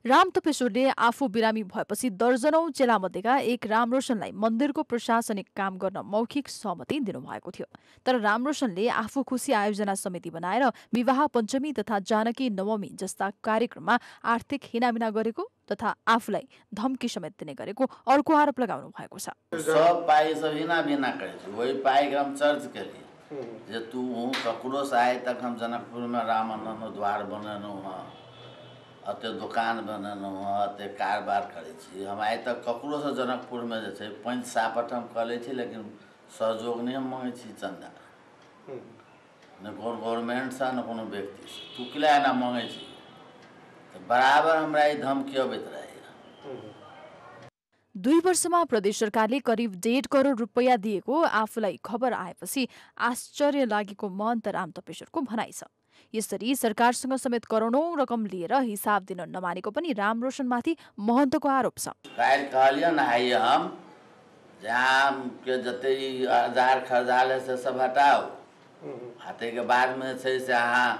राम तपेश्वरले आफू बिरामी भएपछि दर्जनौं चेलामध्येका एक रामरोशनलाई मन्दिरको प्रशासनिक काम गर्न मौखिक सहमति दिनुभएको थियो। तर रामरोशनले आफू खुसी आयोजना समिति बनाएर विवाह पञ्चमी तथा जानकी नवमी जस्ता कार्यक्रममा आर्थिक हिनामिना गरेको तथा आफूलाई धम्की समेत दिने गरेको अर्को आरोप लगाउनु भएको छ। सब पाई सब हिनामिना करे वही पाईग्राम चर्च के लिए जे तू ककरो से आए तक हम जनकपुर में रामानंद द्वार बननु अते दुकान बननु अते कारोबार करे छी। हम आए तक ककरो से जनकपुर में जे छै पंच सापट हम कले छी लेकिन सहयोग नहीं हम मांगे छी चंदा न गवर्नमेंट से न कोनो व्यक्ति से तू किला ना मांगे छी तो बराबर हमरा ई धमकी अबैत रहे। 2 वर्षमा प्रदेश सरकारले करिब 1.5 करोड रुपैयाँ दिएको आफूलाई खबर आएपछि आश्चर्य लागेको महन्त राम तपेश्वरको भनाइ छ। यसरी सरकारसँग समेत करोडौं रकम लिएर हिसाब दिन नमानेको पनि रामरोशनमाथि महन्तको आरोप छ। कहलियन आइए हम जहाँ के जते हजार खर्चाले से सब हटाओ, हटे के बाद में से अहाँ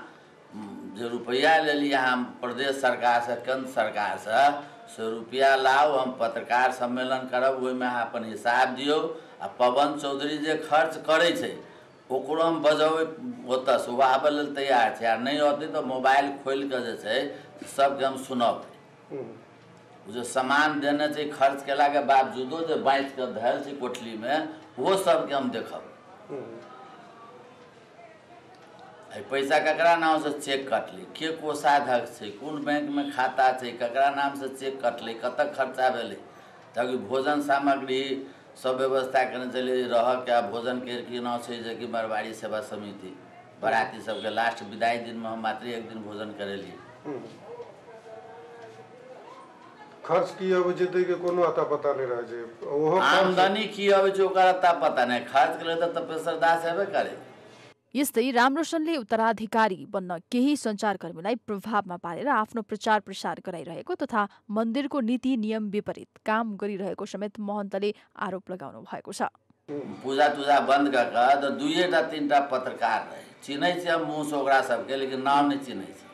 जो रुपया ले लिया हम प्रदेश सरकार से केंद्र सरकार से रुपया लाओ, हम पत्रकार सम्मेलन करब, ओहिमे अहाँ अपन हिसाब दियो। आ पवन चौधरी जे खर्च करे छे ओकरो हम बजावे ओतऽ से आबे लेल तैयार छै। आ नहीं होते तो मोबाइल खोल के जे छै सबके हम सुनब। जो सामान देने छै खर्च केला के बावजूदो जो बाँच के धैल छै कोठली में, वो सबके हम देखब। पैसा ककरा नाम से चेक कटले, के कोषाध्यक्ष छै, कोन बैंक में खाता छै, ककरा नाम से चेक कटले, कत खर्चा भेलै, ताकि भोजन सामग्री सब व्यवस्था करने चले रह क्या भोजन के नाम से जे कि मारवाड़ी सेवा समिति बराती सबके लास्ट विदाई दिन में हम मात्र एक दिन भोजन करेली। खर्च की अब जेते के कोनो अता पता नहीं रह जे ओहो आमदनी की अब जो ओकर अता पता नहीं, खर्च करे त तपेश्वरदास हेबे करे। यस्तै रामरोशनले उत्तराधिकारी बन्न केही सञ्चारकर्मीलाई प्रभावमा पारेर आफ्नो प्रचार प्रसार गराइरहेको तथा मन्दिरको नीति नियम विपरीत काम गरिरहेको समेत महन्तले आरोप लगाउनु भएको छ। पूजा तुजा बंद कर तो 2-3 पत्रकार रहे, चिन्ह छे हम मुँह से ओकरा सबके, लेकिन नाम नहीं चिन्ह छे।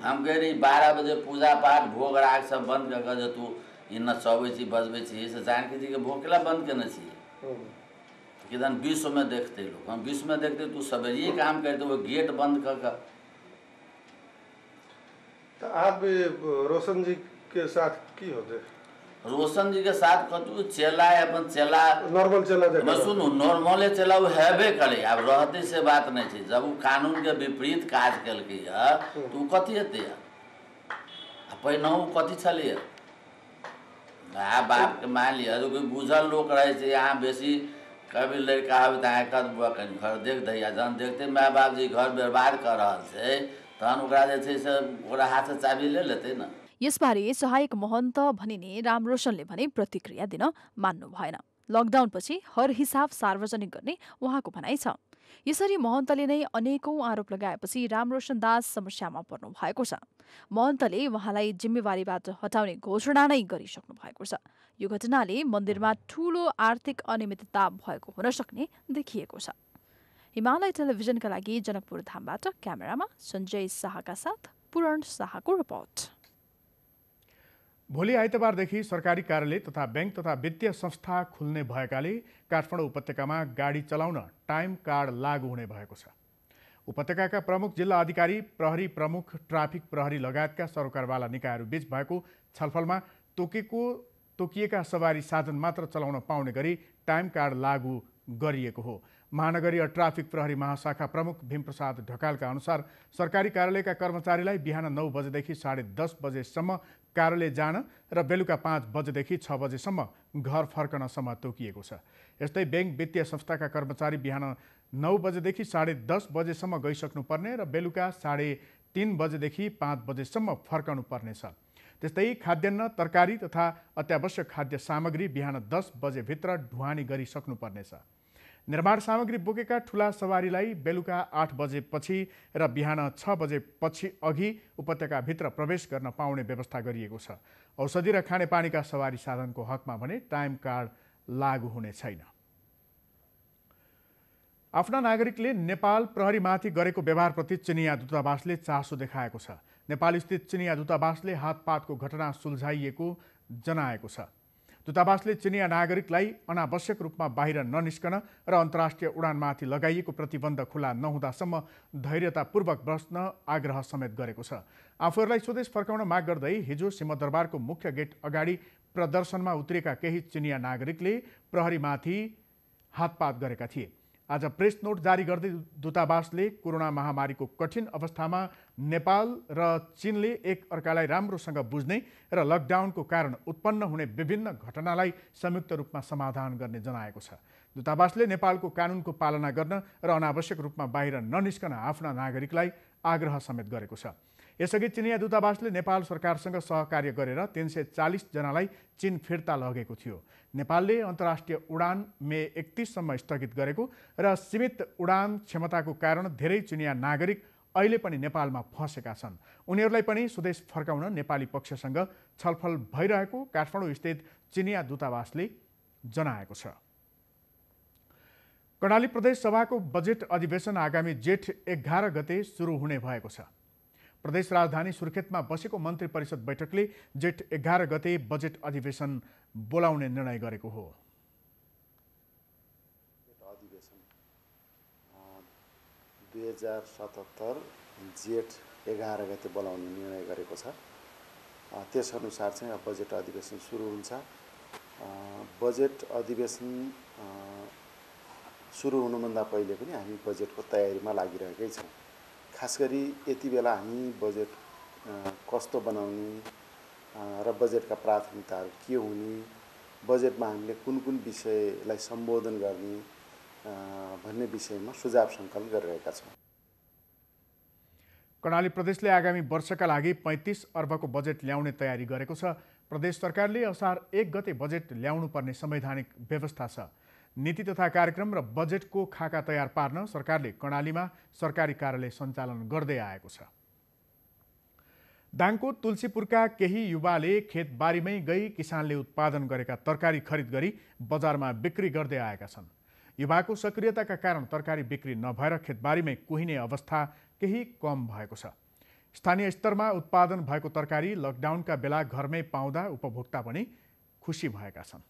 हम कह रही 12 बजे पूजा पाठ भोग राग सब बंद कर जो तू इन चौबे छी बजबे छी से जानकी जी के भोग केला बंद केने छी। किदन विश्व में देखते लोग, हम विश्व में देखते तू सवेरे काम करते वो गेट बंद कर। तो आप रोशन जी के साथ की होते? रोशन जी के साथ कतु चेला है, अपन चेला नॉर्मल चेला मैं सुनू नॉर्मले चेला वो हेबे करे। अब रहते से बात नहीं थी, जब वो कानून के विपरीत काज कल तू कथी हेते पहिने कथी छलिए बाप के मान लिया जो कोई बुझल लोग रहे यहाँ बेसी कभी लड़का हो कहीं घर देख दैया जहन देखते माय बाप जी घर बर्बाद कर रहा है तहन ओकरा जे छै से ओकरा हाथ से चाबी ले लेते न। यसबारे सहायक महन्त भनिने रामरोशनले भने प्रतिक्रिया दिन मान्नु भएन। लकडाउनपछि हर हिसाब सार्वजनिक गर्ने उहाँको भनाइ छ। यसरी महन्तले नै अनेकौं आरोप लगाएपछि रामरोशन दास समस्यामा पर्नु भएको छ। महन्तले उहाँलाई जिम्मेवारीबाट हटाउने घोषणा नै गरिसक्नु भएको छ। यो घटनाले मन्दिरमा ठूलो आर्थिक अनियमितता भएको हुन सक्ने देखिएको छ। हिमालय टेलिभिजनका लागि जनकपुर धामबाट क्यामेरामा सञ्जय शाहका साथ पूरण शाहको रिपोर्ट। भोलि आइतबारदेखि सरकारी कार्यालय तथा बैंक तथा वित्तीय संस्था खुल्ने भएकाले काठमाडौँ उपत्यकामा गाडी चलाउन टाइम कार्ड लागू हुने भएको छ। उपत्यकाका प्रमुख जिल्ला अधिकारी, प्रहरी प्रमुख, ट्राफिक प्रहरी लगायतका सरकारवाला निकायहरू बीच भएको छलफलमा तोकिएका सवारी साधन मात्र चलाउन पाउने गरी टाइम कार्ड लागू गरिएको हो। महानगरीय ट्राफिक प्रहरी महाशाखा प्रमुख भीमप्रसाद ढकालका अनुसार सरकारी कार्यालयका कर्मचारीलाई बिहान 9 बजेदेखि 10:30 बजेसम्म कार्यालय जान र बेलुका 5 बजेदेखि 6 बजेसम्म घर फर्कनसम्म तोकिएको छ। यस्तै बैंक वित्तीय संस्थाका कर्मचारी बिहान 9 बजेदेखि 10:30 बजेसम्म गइसक्नुपर्ने र बेलुका 3:30 बजेदेखि 5 बजेसम्म फर्कनु पर्नेछ। त्यस्तै खाद्यान्न, तरकारी तथा अत्यावश्यक खाद्य सामग्री बिहान 10 बजेभित्र ढुवानी गरिसक्नुपर्नेछ। निर्माण सामग्री बोकेका ठूला सवारीलाई बेलुका 8 बजेपछि र बिहान 6 बजेपछि अघि उपत्यकाभित्र प्रवेश गर्न पाउने व्यवस्था गरिएको छ। औषधि र खानेपानीका सवारी साधनको हकमा भने टाइम कार्ड लागू हुने छैन। आफ्ना नागरिकले नेपाल प्रहरीमाथि गरेको व्यवहारप्रति चिनिया दूतावासले चासो देखाएको छ। नेपालस्थित चिनिया दूतावासले हातपातको घटना सुल्झाइएको जनाएको छ। दूतावासले चिनिया नागरिकलाई अनावश्यक रूपमा बाहिर ननिस्कन र अन्तर्राष्ट्रिय उडानमाथि लगाइएको प्रतिबन्ध खुला नहुँदासम्म धैर्यतापूर्वक बस्न आग्रह समेत गरेको छ। आफूहरूलाई स्वदेश फर्काउन माग गर्दै हिजो सिंहदरबारको मुख्य गेट अगाडि प्रदर्शनमा उत्रेका केही चिनिया नागरिकले प्रहरीमाथि हातपात गरेका थिए। आज प्रेस नोट जारी गर्दै दूतावासले कोरोना महामारीको कठिन अवस्थामा नेपाल र चीनले एक अर्कालाई राम्रोसँग बुझ्ने र लकडाउनको कारण उत्पन्न हुने विभिन्न घटनालाई संयुक्त रूपमा समाधान गर्ने जनाएको छ। दूतावासले नेपालको कानुनको पालना गर्न र अनावश्यक रूपमा बाहिर ननिस्कन आफ्ना नागरिकलाई आग्रह समेत गरेको छ। यसअघि चिनिया दूतावासले नेपाल सरकारसँग सहकार्य गरेर 340 जनालाई चीन फिर्ता लगेको थियो। नेपालले अन्तर्राष्ट्रिय उडान मे 31 सम्म स्थगित गरेको र सीमित उडान क्षमताको कारण धेरै चिनिया नागरिक अहिले पनि नेपालमा फँसेका छन्। उनीहरूलाई पनि स्वदेश फर्काउन नेपाली पक्षसँग छलफल भइरहेको काठमाडौँ स्थित चिनिया दूतावासले जनाएको छ। कर्णाली प्रदेश सभाको बजेट अधिवेशन आगामी जेठ 11 गते सुरु हुने भएको छ। प्रदेश राजधानी सुर्खेतमा बसेको मन्त्री परिषद बैठकले जेठ 11 गते बजेट अधिवेशन बोलाउने निर्णय गरेको हो। अधिवेशन 2077 जेठ 11 गते बोलाउने निर्णय गरेको छ। त्यसअनुसार चाहिँ अब बजेट अधिवेशन सुरु हुन्छ। बजेट अधिवेशन सुरु हुनुभन्दा पहिले पनि हामी बजेटको तयारीमा लागिरहेकै छौँ। खास गरी यति बेला हामी बजेट कस्तो बनाउने र बजेटका प्राथमिकताहरू के हुने, बजेटमा हामीले कुन कुन विषयलाई सम्बोधन गर्ने भन्ने विषयमा सुझाव सङ्कलन गरिरहेका छौँ। कर्णाली प्रदेशले आगामी वर्षका लागि 35 अर्बको बजेट ल्याउने तयारी गरेको छ। प्रदेश सरकारले असार 1 गते बजेट ल्याउनु पर्ने संवैधानिक व्यवस्था छ। नीति तथा कार्यक्रम र बजेटको खाका तयार पार्न सरकारले कर्णालीमा सरकारी कार्यालय सञ्चालन गर्दै आएको छ। दाङको तुलसीपुरका केही युवाले खेतबारीमै गई किसानले उत्पादन गरेका तरकारी खरिद गरी बजारमा बिक्री गर्दै आएका छन्। युवाको सक्रियताका कारण तरकारी बिक्री नभएर खेतबारीमै कुहिने अवस्था केही कम भएको छ। स्थानीय स्तरमा उत्पादन भएको तरकारी लकडाउनका बेला घरमै पाउँदा उपभोक्ता पनि खुसी भएका छन्।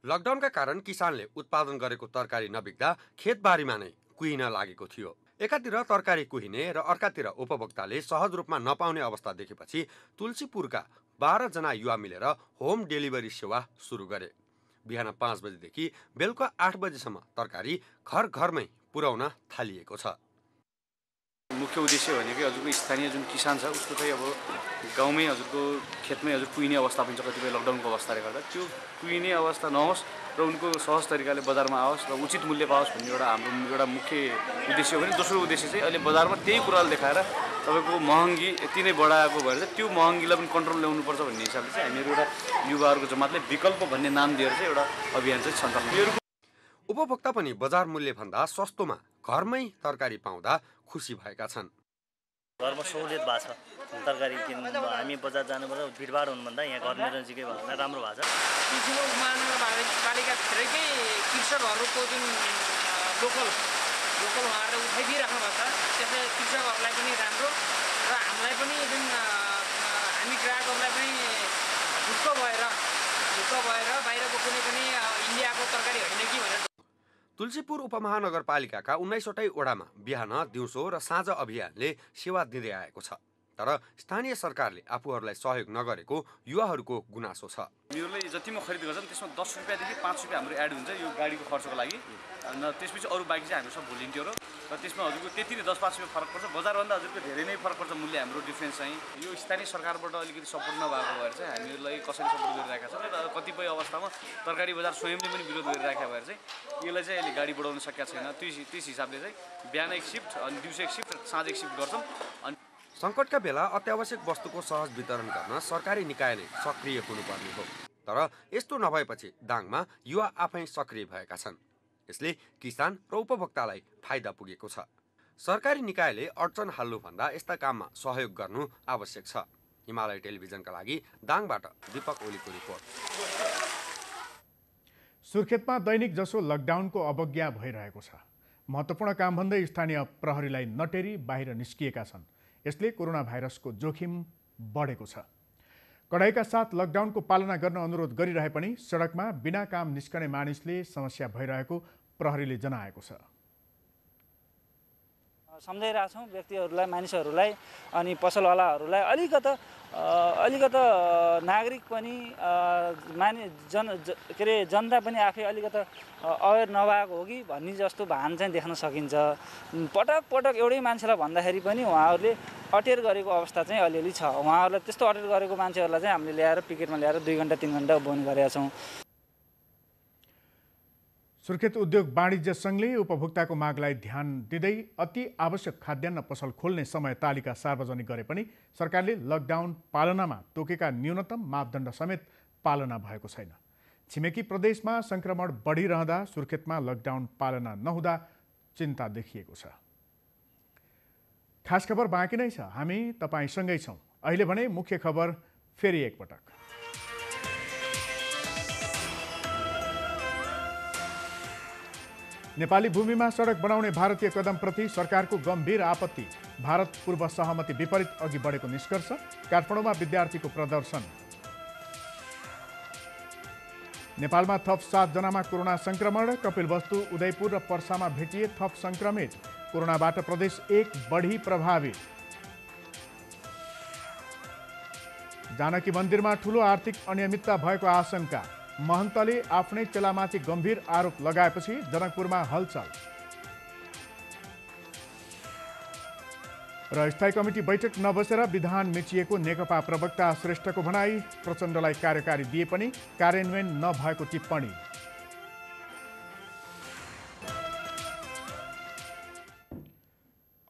लकडाउनका कारण किसानले उत्पादन गरेको तरकारी नबिक्दा खेतबारीमा नै कुहिन लागेको थियो। एकातिर तरकारी कुहिने र अर्कातिर उपभोक्ताले सहज रूपमा नपाउने अवस्था देखेपछि तुलसीपुरका 12 जना युवा मिलेर होम डेलिभरी सेवा सुरु गरे। बिहान 5 बजेदेखि बेलुका 8 बजेसम्म तरकारी घर घरमै पुर्याउन थालिएको छ। मुख्य उद्देश्य भनेको हजुरको स्थानीय जुन किसान छ उसको चाहिँ अब गाउँमै हजुरको खेतमै हजुर कुहिने अवस्था पनि छ। कतिपय लकडाउनको अवस्थाले गर्दा त्यो कुहिने अवस्था नहोस् र उनको सहज तरिकाले बजारमा आओस् र उचित मूल्य पाओस् भन्ने हाम्रो एउटा मुख्य उद्देश्य हो भने दोस्रो उद्देश्य चाहिँ अहिले बजारमा त्यही कुराले देखाएर तपाईँको महँगी यति नै बढाएको भएर चाहिँ त्यो महँगीलाई पनि कन्ट्रोल ल्याउनुपर्छ भन्ने हिसाबले चाहिँ हामीहरू एउटा युवाहरूको जमातले विकल्प भन्ने नाम दिएर चाहिँ एउटा अभियान चाहिँ सञ्चालन। उपभोक्ता पनि बजार मूल्यभन्दा सस्तोमा घरमै तरकारी पाउँदा खुसी भएका छन्। घरमा सहुलियत भएको छ। तरकारी किन्नु हामी बजार जानुपर्छ भिडभाड हुनुभन्दा यहाँ घर नजिकै भएको राम्रो भएको छ। कृषिमा उपमहानगरपालिकाभित्रकै कृषकहरूको जुन लोकल उहाँहरूले उठाइदिइराख्नु भएको छ त्यसले कृषकहरूलाई पनि राम्रो र हामीलाई पनि जुन हामी ग्राहकहरूलाई पनि ढुक्क भएर बाहिरको कुनै पनि इन्डियाको तरकारी होइन कि भनेर। तुलसीपुर उपमहानगरपालिकाका 19वटै वडामा बिहान दिउँसो र साँझ अभियानले सेवा दिँदै आएको छ। तर स्थानीय सरकारले आफूहरूलाई सहयोग नगरेको युवाहरूको गुनासो छ। हामीहरूले जति म खरिद गर्छौँ त्यसमा 10 रुपियाँदेखि 5 रुपियाँ हाम्रो एड हुन्छ यो गाडीको खर्चको लागि। त्यसपछि अरू बाँकी चाहिँ हाम्रो सब भोलिन्टियर हो र त्यसमा हजुरको त्यति नै 10-5 रुपियाँ फरक पर्छ। बजारभन्दा हजुरको धेरै नै फरक पर्छ मूल्य। हाम्रो डिफ्रेन्स चाहिँ यो स्थानीय सरकारबाट अलिकति सपोर्ट नभएको भएर चाहिँ हामीहरूलाई कसरी सपोर्ट गरिरहेका छौँ र कतिपय अवस्थामा तरकारी बजार स्वयंले पनि विरोध गरिरहेका भएर चाहिँ यसलाई चाहिँ अहिले गाडी बढाउन सकेका छैन। त्यस हिसाबले चाहिँ बिहान एक सिफ्ट अनि दिउँसो एक सिफ्ट साँझ एक सिफ्ट गर्छौँ। अनि सङ्कटका बेला अत्यावश्यक वस्तुको सहज वितरण गर्न सरकारी निकाय नै सक्रिय हुनुपर्ने हो। तर यस्तो नभएपछि दाङमा युवा आफै सक्रिय भएका छन्। यसले किसान र उपभोक्तालाई फाइदा पुगेको छ। सरकारी निकायले अडचन हाल्नुभन्दा यस्ता काममा सहयोग गर्नु आवश्यक छ। हिमालय टेलिभिजनका लागि दाङबाट दीपक ओलीको रिपोर्ट। सुर्खेतमा दैनिक जसो लकडाउनको अवज्ञा भइरहेको छ। महत्त्वपूर्ण काम भन्दै स्थानीय प्रहरीलाई नटेरी बाहिर निस्किएका छन्। यसले कोरोना भाइरसको जोखिम बढेको छ। कडाइका साथ लकडाउनको पालना गर्न अनुरोध गरिरहे पनि सडकमा बिना काम निस्कने मानिसले समस्या भइरहेको प्रहरीले जनाएको छ। सम्झाइरहेछौँ व्यक्तिहरूलाई, मानिसहरूलाई अनि पसलवालाहरूलाई अलिकता नागरिक पनि जनता पनि आफै अलिकता अवेर नभएको हो कि भन्ने जस्तो भान चाहिँ देख्न सकिन्छ। पटक एउटै मान्छेलाई भन्दाखेरि पनि उहाँहरूले अटेर गरेको अवस्था चाहिँ अलिअलि छ। उहाँहरूलाई त्यस्तो अटेर गरेको मान्छेहरूलाई चाहिँ हामीले ल्याएर पिकेटमा ल्याएर 2 घन्टा 3 घन्टा बन्द गरेका छौँ। सुर्खेत उद्योग वाणिज्य सङ्घले उपभोक्ताको मागलाई ध्यान दिँदै अति आवश्यक खाद्यान्न पसल खोल्ने समय तालिका सार्वजनिक गरे पनि सरकारले लकडाउन पालनामा तोकेका न्यूनतम मापदण्ड समेत पालना भएको छैन। छिमेकी प्रदेशमा सङ्क्रमण बढिरहँदा सुर्खेतमा लकडाउन पालना नहुँदा चिन्ता देखिएको छ। खास खबर बाँकी नै छ। हामी तपाईँसँगै छौँ। अहिले भने मुख्य खबर फेरि एकपटक। नेपाली भूमिमा सडक बनाउने भारतीय कदमप्रति सरकारको गम्भीर आपत्ति। भारत पूर्व सहमति विपरीत अघि बढेको निष्कर्ष। काठमाडौँमा विद्यार्थीको प्रदर्शन। नेपालमा थप 7 जनामा कोरोना संक्रमण। कपिलवस्तु, उदयपुर र पर्सामा भेटिए थप संक्रमित। कोरोनाबाट प्रदेश 1 बढी प्रभावित। जानकी मन्दिरमा ठूलो आर्थिक अनियमितता भएको आशंका। महन्तले आफ्नै चेलामाथि गम्भीर आरोप लगाएपछि जनकपुरमा हलचल। र स्थायी कमिटी बैठक नबसेर विधान मिचिएको नेकपा प्रवक्ता श्रेष्ठको भनाई। प्रचण्डलाई कार्यकारी दिए पनि कार्यान्वयन नभएको टिप्पणी।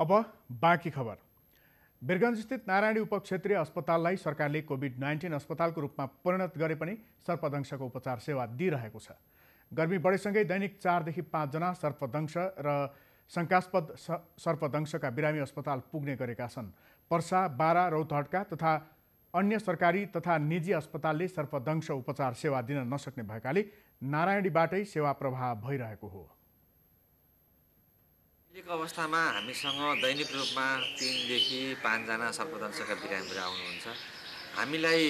अब बाँकी खबर। वीरगञ्जस्थित नारायणी उपक्षेत्रीय अस्पताललाई सरकारले कोभिड-19 अस्पतालको रूपमा परिणत गरे पनि सर्पदंशको उपचार सेवा दिइरहेको छ। गर्मी बढेसँगै दैनिक 4 देखि 5 जना सर्पदंश र शङ्कास्पद सर्पदंशका बिरामी अस्पताल पुग्ने गरेका छन्। पर्सा, बारा, रौतहटका तथा अन्य सरकारी तथा निजी अस्पतालले सर्पदंश उपचार सेवा दिन नसक्ने भएकाले नारायणीबाटै सेवा प्रवाह भइरहेको हो। अहिलेको अवस्थामा हामीसँग दैनिक रूपमा 3 देखि 5 जना सर्पदंशका बिरामीहरू आउनुहुन्छ। हामीलाई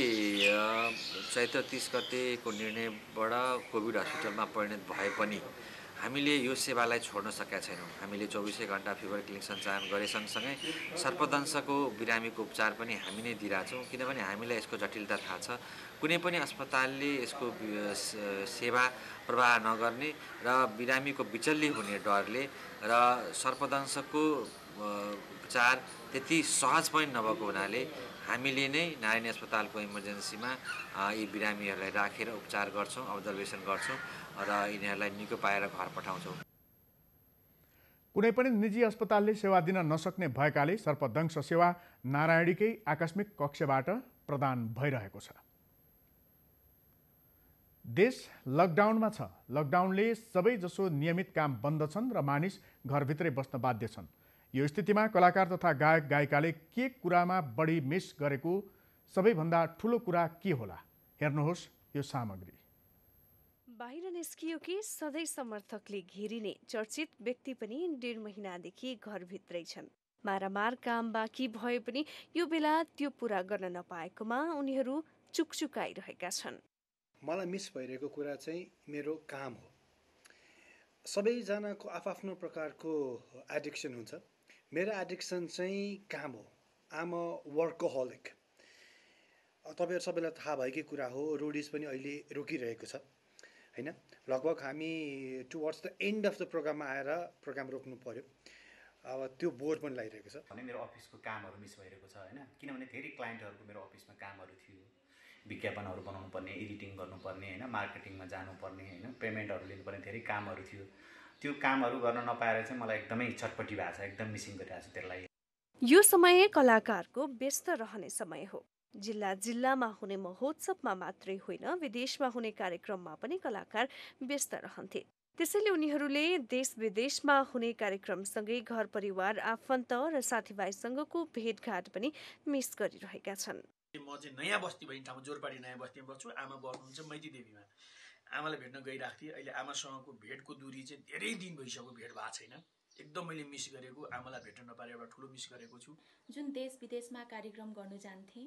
चैत्र 30 गतेको निर्णयबाट कोभिड हस्पिटलमा परिणत भए पनि हामीले यो सेवालाई छोड्न सकेका छैनौँ। हामीले 24 घण्टा फिभर क्लिनिक सञ्चालन गरे सँगसँगै सर्पदंशको बिरामीको उपचार पनि हामी नै दिइरहेछौँ। किनभने हामीलाई यसको जटिलता थाहा छ। कुनै पनि अस्पतालले यसको सेवा प्रवाह नगर्ने र बिरामीको बिचल्ली हुने डरले र सर्पदंशको उपचार त्यति सहज पनि नभएको हुनाले हामीले नै नारायणी अस्पतालको इमर्जेन्सीमा यी बिरामीहरूलाई राखेर उपचार गर्छौँ, अब्जर्भेसन गर्छौँ र यिनीहरूलाई निको पाएर घर पठाउँछौँ। कुनै पनि निजी अस्पतालले सेवा दिन नसक्ने भएकाले सर्पदंश सेवा नारायणीकै आकस्मिक कक्षबाट प्रदान भइरहेको छ। देश लकडाउनमा छ। लकडाउनले सबैजसो नियमित काम बन्द छन् र मानिस घरभित्रै बस्न बाध्य छन्। यो स्थितिमा कलाकार तथा गायक गायिकाले के कुरामा बढी मिस गरेको सबैभन्दा ठुलो कुरा के होला? हेर्नुहोस् यो सामग्री। बाहिर निस्कियो कि सधैँ समर्थकले घेरिने चर्चित व्यक्ति पनि 1.5 महिनादेखि घरभित्रै छन्। मारामार काम बाँकी भए पनि यो बेला त्यो पूरा गर्न नपाएकोमा उनीहरू चुकचुकाइरहेका छन्। मलाई मिस भइरहेको कुरा चाहिँ मेरो काम हो। सबैजनाको आफ्नो प्रकारको एडिक्सन हुन्छ। मेरो एडिक्सन चाहिँ काम हो। आम अ वर्कोहोलिक। तपाईँहरू सबैलाई थाहा भएकै कुरा हो। रोडिज पनि अहिले रोकिरहेको छ हैन। लगभग हामी towards the and of the प्रोग्राममा आएर प्रोग्राम रोक्नु पर्यो। अब त्यो बोर्ड पनि लागिरहेको छ। भने मेरो अफिसको कामहरू मिस भइरहेको छ हैन। किनभने धेरै क्लाइन्टहरूको मेरो अफिसमा कामहरू थियो। विज्ञापनहरू बनाउनु पर्ने, एडिटिङ गर्नुपर्ने हैन, मार्केटिङमा जानुपर्ने हैन, पेमेन्टहरू लिनुपर्ने धेरै कामहरू थियो। त्यो कामहरू गर्न नपाएर चाहिँ मलाई एकदमै छटपटी भएको छ। एकदम मिसिङ गरिरहेको छु त्यसलाई। यो समय कलाकारको व्यस्त रहने समय हो। जिल्ला जिल्लामा हुने महोत्सवमा मात्रै होइन, विदेशमा हुने कार्यक्रममा पनि कलाकार व्यस्त रहन्थे। त्यसैले उनीहरूले देश विदेशमा हुने कार्यक्रमसँगै घर परिवार, आफन्त र साथीभाइसँगको भेटघाट पनि मिस गरिरहेका छन्। म चाहिँ नयाँ बस्ती भन्ने ठाउँमा, जोरपाटी नयाँ बस्तीमा बस्छु। आमा बस्नुहुन्छ मैती देवीमा। आमालाई भेट्न गइरहेको थिएँ। अहिले आमासँगको भेटको दूरी चाहिँ धेरै दिन भइसक्यो भेट भएको छैन। एकदम मैले मिस गरेको, आमालाई भेट्न नपाएर एउटा ठुलो मिस गरेको छु। जुन देश विदेशमा कार्यक्रम गर्नु जान्थेँ,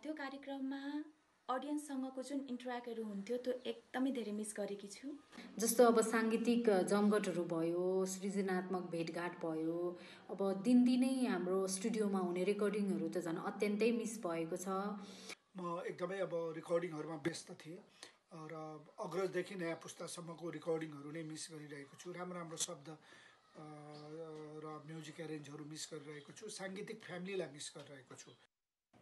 त्यो कार्यक्रममा अडियन्ससँगको जुन इन्टरेक्टहरू हुन्थ्यो त्यो एकदमै धेरै मिस गरेकी छु। जस्तो अब साङ्गीतिक जमघटहरू भयो, सृजनात्मक भेटघाट भयो, अब दिनदिनै हाम्रो स्टुडियोमा हुने रेकर्डिङहरू त झन् अत्यन्तै मिस भएको छ। म एकदमै अब रेकर्डिङहरूमा व्यस्त थिएँ र अग्रजदेखि नयाँ पुस्तासम्मको रेकर्डिङहरू नै मिस गरिरहेको छु। राम्रो राम्रो शब्द र म्युजिक एरेन्जहरू मिस गरिरहेको छु। साङ्गीतिक फ्यामिलीलाई मिस गरिरहेको छु।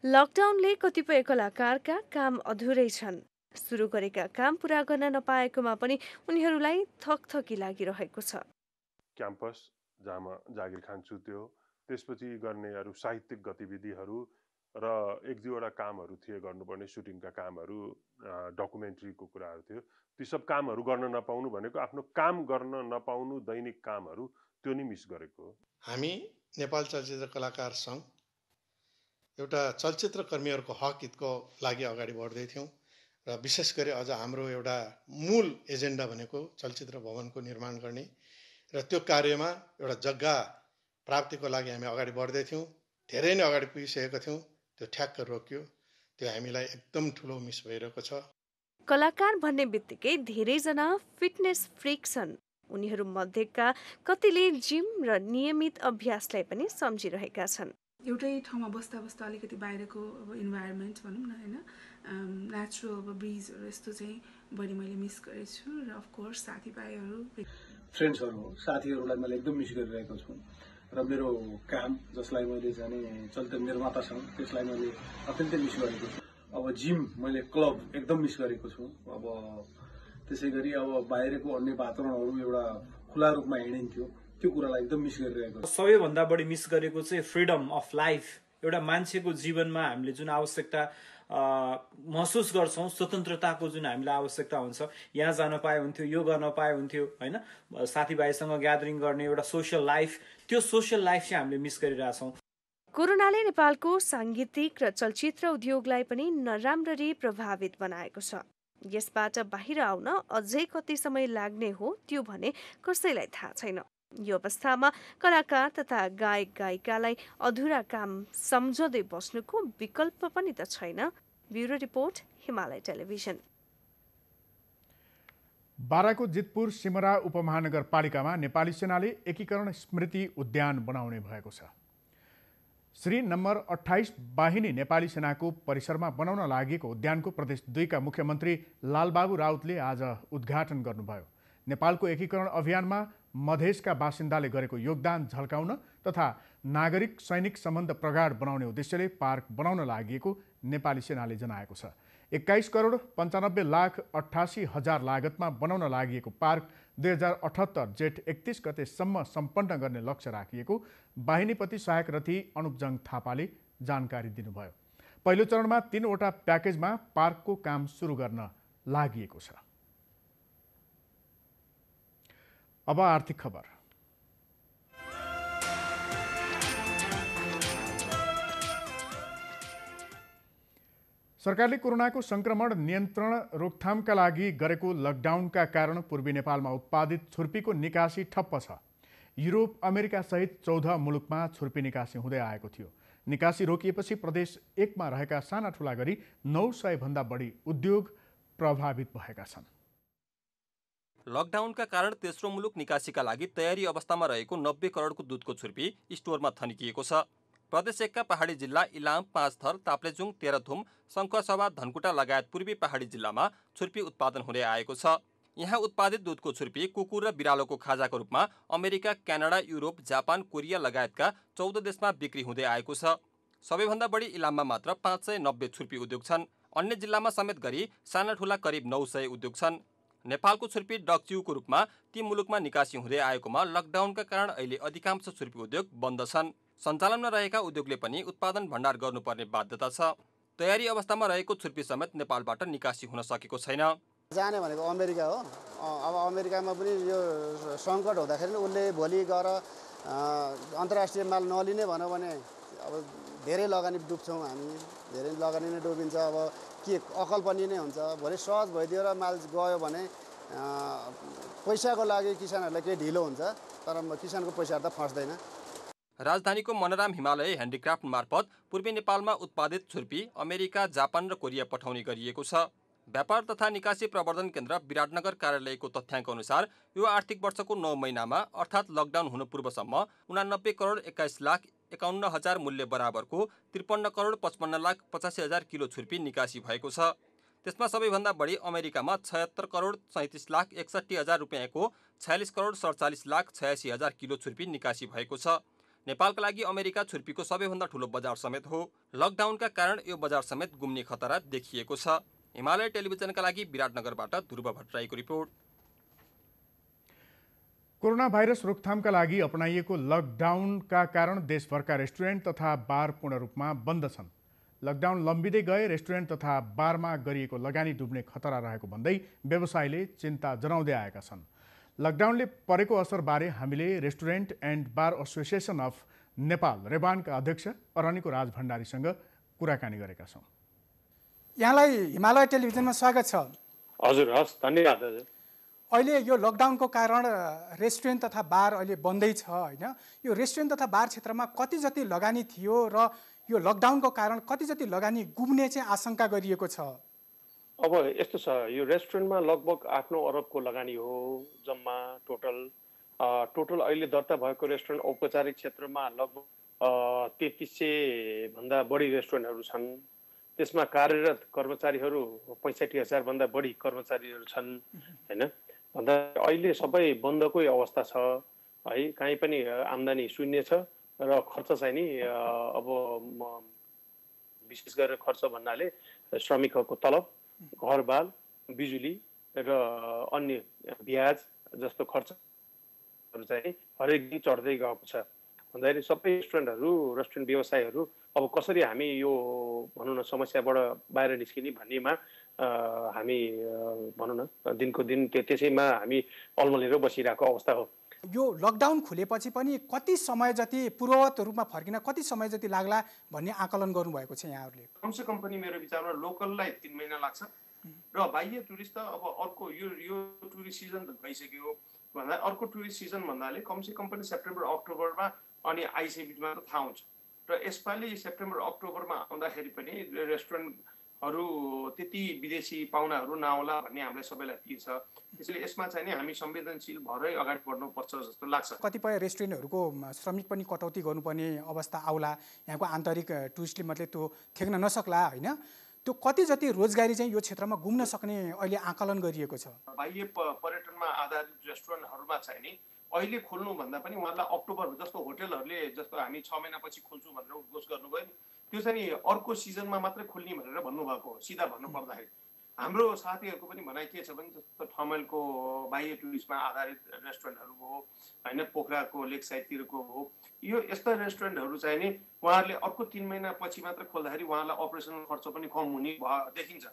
लकडाउनले कतिपय कलाकारका काम अधुरै छन्। सुरु गरेका काम पूरा गर्न नपाएकोमा पनि उनीहरूलाई थकथकी लागिरहेको छ। क्याम्पस जहाँ जागिर खान्छु त्यो, त्यसपछि गर्ने अरू साहित्यिक गतिविधिहरू र 1-2वटा कामहरू थिए गर्नुपर्ने, सुटिङका कामहरू, डकुमेन्ट्रीको कुराहरू थियो। ती सब कामहरू गर्न नपाउनु भनेको आफ्नो काम गर्न नपाउनु, दैनिक कामहरू त्यो नि मिस गरेको हो। हामी नेपाल चलचित्र कलाकार सङ्घ एउटा चलचित्र कर्मीहरूको हक हितको लागि अगाडि बढ्दै थियौँ र विशेष गरी अझ हाम्रो एउटा मूल एजेन्डा भनेको चलचित्र भवनको निर्माण गर्ने र त्यो कार्यमा एउटा जग्गा प्राप्तिको लागि हामी अगाडि बढ्दै थियौँ। धेरै नै अगाडि पुगिसकेका थियौँ, त्यो ठ्याक्क रोकियो। त्यो हामीलाई एकदम ठुलो मिस भइरहेको छ। कलाकार भन्ने बित्तिकै धेरैजना फिटनेस फ्रिक छन्। उनीहरू मध्येका कतिले जिम र नियमित अभ्यासलाई पनि सम्झिरहेका छन्। एउटै ठाउँमा बस्दा बस्दा अलिकति बाहिरको अब इन्भाइरोमेन्ट भनौँ न होइन, नेचुरल अब ब्रिजहरू यस्तो चाहिँ बढी मैले मिस गरेछु र अफकोर्स साथीभाइहरू फ्रेन्ड्सहरू हो, साथीहरूलाई मैले एकदम मिस गरिरहेको छु र मेरो काम जसलाई मैले जाने चलचित्र निर्माता छन् त्यसलाई मैले अत्यन्तै मिस गरेको छु। अब जिम मैले क्लब एकदम मिस गरेको छु। अब त्यसै गरी अब बाहिरको अन्य वातावरणहरू एउटा खुला रूपमा हिँडिन्थ्यो, त्यो कुरालाई एकदम मिस गरिरहेको छु। सबैभन्दा बढी मिस गरेको चाहिँ फ्रिडम अफ लाइफ। एउटा मान्छेको जीवनमा हामीले जुन आवश्यकता महसुस गर्छौँ, स्वतन्त्रताको जुन हामीलाई आवश्यकता हुन्छ, यहाँ जान पाए हुन्थ्यो, यो गर्न पाए हुन्थ्यो होइन, साथीभाइसँग ग्यादरिङ गर्ने एउटा सोसियल लाइफ, त्यो सोसियल लाइफ चाहिँ हामीले मिस गरिरहेछौँ। कोरोनाले नेपालको साङ्गीतिक र चलचित्र उद्योगलाई पनि नराम्ररी प्रभावित बनाएको छ। यसबाट बाहिर आउन अझै कति समय लाग्ने हो त्यो भने कसैलाई थाहा छैन। यो अवस्थामा कलाकार तथा गायक गायिकालाई अधुरा काम सम्झँदै बस्नुको विकल्प पनि त छैन। Bureau report, Himalaya television. बाराको जितपुर सिमरा उपमहानगरपालिकामा नेपाली सेनाले एकीकरण स्मृति उद्यान बनाउने भएको छ। श्री नम्बर 28 बाहिनी नेपाली सेनाको परिसरमा बनाउन लागेको उद्यानको प्रदेश 2 का मुख्यमन्त्री लालबाबु राउतले आज उद्घाटन गर्नुभयो। नेपालको एकीकरण अभियानमा मधेसका बासिन्दाले गरेको योगदान झल्काउन तथा नागरिक सैनिक सम्बन्ध प्रगाढ बनाउने उद्देश्यले पार्क बनाउन लागेको नेपाली सेनाले जनाएको छ। 21 करोड 95 लाख 88 हजार लागतमा बनाउन लागेको पार्क 2078 जेठ 31 गतेसम्म सम्पन्न गर्ने लक्ष्य राखिएको बाहिनीपति सहायक रथी अनुपजङ थापाले जानकारी दिनुभयो। पहिलो चरणमा 3 वटा प्याकेजमा पार्कको काम सुरु गर्न लागि छ। अब आर्थिक खबर। सरकारले कोरोनाको संक्रमण नियन्त्रण रोकथामका लागि गरेको लकडाउनका कारण पूर्वी नेपालमा उत्पादित छुर्पीको निकासी ठप्प छ। युरोप, अमेरिका सहित 14 मुलुकमा छुर्पी निकासी हुँदै आएको थियो। निकासी रोकिएपछि प्रदेश 1 मा रहेका साना ठुला गरी 900 भन्दा बढी उद्योग प्रभावित भएका छन्। लकडाउनका कारण तेस्रो मुलुक निकासीका लागि तयारी अवस्थामा रहेको 90 करोडको दुधको छुर्पी स्टोरमा थन्किएको छ। प्रदेश 1 का पहाडी जिल्ला इलाम, पाँचथर, ताप्लेजुङ, तेह्रथुम, शङ्खसभा, धनकुटा लगायत पूर्वी पहाडी जिल्लामा छुर्पी उत्पादन हुँदै आएको छ। यहाँ उत्पादित दुधको छुर्पी कुकुर र बिरालोको खाजाको रूपमा America, Canada, Europe, Japan, Korea लगायतका 14 देशमा बिक्री हुँदै आएको छ। सबैभन्दा बढी इलाममा मात्र 590 छुर्पी उद्योग छन्। अन्य जिल्लामा समेत गरी साना ठुला करिब 900 उद्योग छन्। नेपालको छुर्पी डकच्युको रूपमा ती मुलुकमा निकासी हुँदै आएकोमा लकडाउनका कारण अहिले अधिकांश छुर्पी उद्योग बन्द छन्। सञ्चालनमा रहेका उद्योगले पनि उत्पादन भण्डार गर्नुपर्ने बाध्यता छ। तयारी अवस्थामा रहेको छुर्पी समेत नेपालबाट निकासी हुन सकेको छैन। जाने भनेको अमेरिका हो। अब अमेरिकामा पनि यो सङ्कट हुँदाखेरि उसले भोलि गएर अन्तर्राष्ट्रिय माल नलिने भन्यो भने अब धेरै लगानी डुब्छौँ हामी, धेरै लगानी नै डुबिन्छ। अब के अकल्पनीय नै हुन्छ। भोलि सहज भइदिएर माल गयो भने पैसाको लागि किसानहरूलाई केही ढिलो हुन्छ, तर किसानको पैसाहरू त फस्दैन। राजधानीको मनोराम हिमालय ह्यान्डिक्राफ्ट मार्फत पूर्वी नेपालमा उत्पादित छुर्पी अमेरिका, जापान र कोरिया पठाउने गरिएको छ। व्यापार तथा निकासी प्रवर्धन केन्द्र विराटनगर कार्यालयको तथ्याङ्क अनुसार यो आर्थिक वर्षको 9 महिनामा अर्थात् लकडाउन हुनु पूर्वसम्म 89 करोड 21 लाख 51 हजार मूल्य बराबरको 53 करोड 55 लाख 85 हजार किलो छुर्पी निकासी भएको छ। त्यसमा सबैभन्दा बढी अमेरिकामा 76 करोड 37 लाख 61 हजार रुपियाँको 46 करोड 47 लाख 86 हजार किलो छुर्पी निकासी भएको छ। नेपालका लागि अमेरिका छुर्पीको सबैभन्दा ठुलो बजार समेत हो। लकडाउनका कारण यो बजार समेत गुम्ने खतरा देखिएको छ। हिमालय टेलिभिजनका लागि विराटनगरबाट ध्रुव भट्टराईको रिपोर्ट। कोरोना भाइरस रोकथामका लागि अपनाइएको लकडाउनका कारण देशभरका रेस्टुरेन्ट तथा बार पूर्ण रूपमा बन्द छन्। लकडाउन लम्बिँदै गए रेस्टुरेन्ट तथा बारमा गरिएको लगानी डुब्ने खतरा रहेको भन्दै व्यवसायीले चिन्ता जनाउँदै आएका छन्। लकडाउनले परेको असरबारे हामीले restaurant and bar association of Nepal रेबानका अध्यक्ष अरनिको राज भण्डारीसँग कुराकानी गरेका छौँ। यहाँलाई हिमालय टेलिभिजनमा स्वागत छ। हजुर, हस्, धन्यवाद हजुर। अहिले यो लकडाउनको कारण रेस्टुरेन्ट तथा बार अहिले बन्दै छ होइन? यो रेस्टुरेन्ट तथा बार क्षेत्रमा कति जति लगानी थियो र यो लकडाउनको कारण कति जति लगानी गुम्ने चाहिँ आशंका गरिएको छ? अब यस्तो छ, यो रेस्टुरेन्टमा लगभग 8-9 अरबको लगानी हो जम्मा टोटल अहिले दर्ता भएको रेस्टुरेन्ट औपचारिक क्षेत्रमा लगभग 3300 भन्दा बढी रेस्टुरेन्टहरू छन्। त्यसमा कार्यरत कर्मचारीहरू 65,000 भन्दा बढी कर्मचारीहरू छन् हैन? भन्दा अहिले सबै बन्दकै अवस्था छ है, कहीँ पनि आम्दानी शून्य छ र खर्च चाहिँ नि अब विशेष गरेर खर्च भन्नाले श्रमिकहरूको तलब, घरबाल, बिजुली र अन्य ब्याज जस्तो खर्चहरू चाहिँ हरेक दिन चढ्दै गएको छ। भन्दाखेरि सबै रेस्टुरेन्ट व्यवसायहरू अब कसरी हामी यो भनौँ न समस्याबाट बाहिर निस्किने भन्नेमा हामी भनौँ न दिनको दिन त्यसैमा हामी अल्मलिएर बसिरहेको अवस्था हो। यो लकडाउन खुलेपछि पनि कति समय जति पूर्ववत रूपमा फर्किन कति समय जति लाग्ला भन्ने आकलन गर्नुभएको छ यहाँहरूले? कमसेकम पनि मेरो विचारमा लोकललाई 3 महिना लाग्छ र बाह्य टुरिस्ट त अब अर्को यो टुरिस्ट सिजन त भइसक्यो भन्दा अर्को टुरिस्ट सिजन भन्नाले कमसेकम पनि सेप्टेम्बर अक्टोबरमा अनि आइसिबीमा त थाहा हुन्छ र यसपालि सेप्टेम्बर अक्टोबरमा आउँदाखेरि पनि रेस्टुरेन्टहरू त्यति विदेशी पाहुनाहरू नआउला भन्ने हामीलाई सबैलाई थाहा छ। त्यसैले यसमा चाहिँ नि हामी संवेदनशील भएरै अगाडि बढ्नुपर्छ जस्तो लाग्छ। कतिपय रेस्टुरेन्टहरूको श्रमिक पनि कटौती गर्नुपर्ने अवस्था आउला, यहाँको आन्तरिक टुरिस्टले मात्रै त्यो थेक्न नसक्ला होइन? त्यो कति जति रोजगारी चाहिँ यो क्षेत्रमा गुम्न सक्ने अहिले आकलन गरिएको छ? बाह्य पर्यटनमा आधारित रेस्टुरेन्टहरूमा चाहिँ नि अहिले खोल्नु भन्दा पनि उहाँलाई अक्टोबर जस्तो होटलहरूले जस्तो हामी 6 महिनापछि खोल्छौँ भनेर उद्घोष गर्नुभयो नि, त्यो चाहिँ नि अर्को सिजनमा मात्रै खोल्ने भनेर भन्नुभएको हो। सिधा भन्नुपर्दाखेरि हाम्रो साथीहरूको पनि भनाइ के छ भने जस्तो ठमेलको बाह्य टुरिस्टमा आधारित रेस्टुरेन्टहरू हो होइन, पोखराको लेक साइडतिरको हो, यो यस्ता रेस्टुरेन्टहरू चाहिँ नि उहाँहरूले अर्को 3 महिनापछि मात्र खोल्दाखेरि उहाँलाई अपरेसनल खर्च पनि कम हुने देखिन्छ।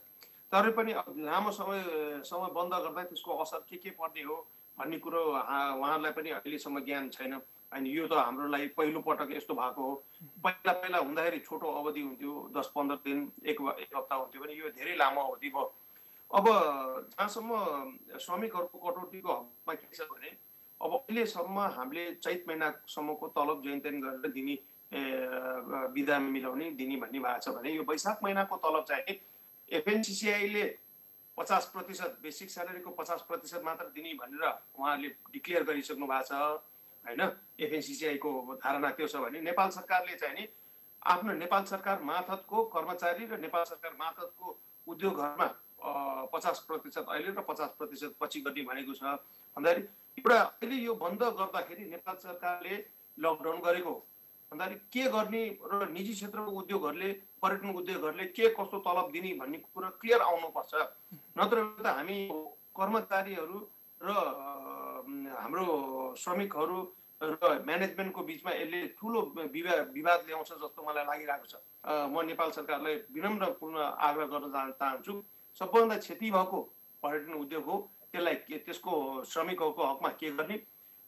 तर पनि लामो समय बन्द गर्दा त्यसको असर के पर्ने हो भन्ने कुरो उहाँहरूलाई पनि अहिलेसम्म ज्ञान छैन। अनि यो त हाम्रो लागि पहिलो पटक यस्तो भएको हो। पहिला हुँदाखेरि छोटो अवधि हुन्थ्यो, 10-15 दिन, एक हप्ता हुन्थ्यो भने यो धेरै लामो अवधि भयो। अब जहाँसम्म श्रमिकहरूको कटौतीको हकमा के छ भने अब अहिलेसम्म हामीले चैत महिनासम्मको तलब जैनतेन गरेर दिने बिदा मिलाउने दिने भन्ने भएको छ भने यो वैशाख महिनाको तलब चाहिँ एफएनसिसिआईले 50% बेसिक स्यालेरीको 50% मात्र दिने भनेर उहाँहरूले डिक्लेयर गरिसक्नु भएको छ होइन। एफएनसिसिआईको धारणा त्यो छ भने नेपाल सरकारले चाहिँ नि आफ्नो नेपाल सरकार मार्फतको कर्मचारी र नेपाल सरकार मार्फतको उद्योगहरूमा 50% अहिले र 50% पछि गर्ने भनेको छ। भन्दाखेरि एउटा अहिले यो बन्द गर्दाखेरि नेपाल सरकारले लकडाउन गरेको भन्दाखेरि के गर्ने र निजी क्षेत्रको उद्योगहरूले पर्यटन उद्योगहरूले के कस्तो तलब दिने भन्ने कुरा क्लियर आउनुपर्छ। नत्र त हामी कर्मचारीहरू र हाम्रो श्रमिकहरू र म्यानेजमेन्टको बिचमा यसले ठुलो विवाद ल्याउँछ जस्तो मलाई लागिरहेको छ। म नेपाल सरकारलाई विनम्रपूर्ण आग्रह गर्न चाहन्छु, सबभन्दा क्षति भएको पर्यटन उद्योग हो, त्यसलाई त्यसको श्रमिकहरूको हकमा के गर्ने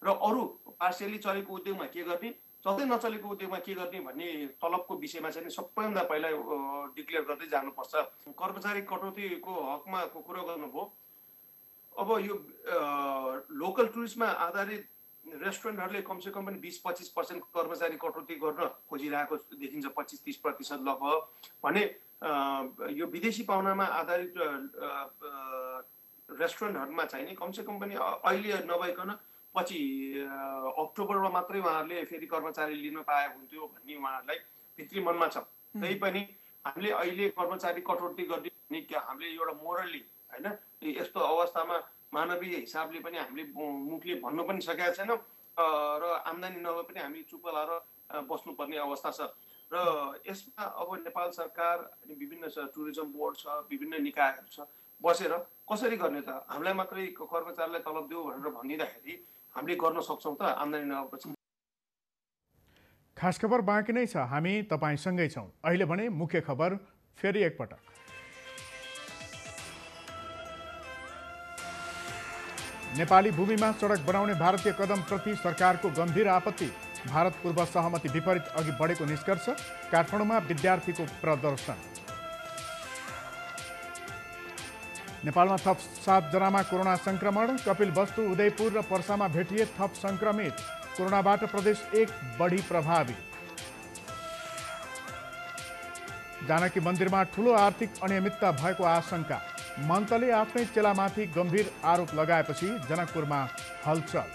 र अरू पार्सियली चलेको उद्योगमा के गर्ने, चल्दै नचलेको उद्योगमा के गर्ने भन्ने तलबको विषयमा चाहिँ सबैभन्दा पहिला डिक्लेयर गर्दै जानुपर्छ। कर्मचारी कटौतीको हकमा कुरा गर्नुभयो। अब यो लोकल टुरिस्टमा आधारित रेस्टुरेन्टहरूले कमसेकम पनि 20-25% कर्मचारी कटौती गर्न खोजिरहेको देखिन्छ, 25-30% लगभग भने यो विदेशी पाहुनामा आधारित रेस्टुरेन्टहरूमा चाहिँ नि कमसेकम पनि अहिले नभइकन पछि अक्टोबरमा मात्रै उहाँहरूले फेरि कर्मचारी लिन पाए हुन्थ्यो भन्ने उहाँहरूलाई भित्री मनमा छ। त्यही पनि हामीले अहिले कर्मचारी कटौती गर्ने हामीले एउटा मोरली होइन यस्तो अवस्थामा मानवीय हिसाबले पनि हामीले मुखले भन्नु पनि सकेका छैनौँ र आम्दानी नभए पनि हामी चुप लाएर बस्नुपर्ने अवस्था छ। र यसमा अब नेपाल सरकार अनि विभिन्न टुरिज्म बोर्ड छ, विभिन्न निकायहरू छ, बसेर कसरी गर्ने त? हामीलाई मात्रै कर्मचारीलाई तलब दिऊ भनेर भनिदिँदाखेरि हामीले गर्न सक्छौँ त आम्दानी नभएपछि? खास खबर बाँकी नै छ, हामी तपाईँसँगै छौँ। अहिले भने मुख्य खबर फेरि एकपटक। नेपाली भूमिमा सडक बनाउने भारतीय कदमप्रति सरकारको गम्भीर आपत्ति। भारत पूर्व सहमति विपरीत अघि बढेको निष्कर्ष, काठमाडौँमा विद्यार्थीको प्रदर्शन। नेपालमा थप 7 जनामा कोरोना संक्रमण, कपिलवस्तु, उदयपुर र पर्सामा भेटिए थप संक्रमित। कोरोनाबाट प्रदेश 1 बढी प्रभावित। जानकी मन्दिरमा ठूलो आर्थिक अनियमितता भएको आशंका, मन्तले आफ्नै चेलामाथि गम्भीर आरोप लगाएपछि जनकपुरमा हलचल।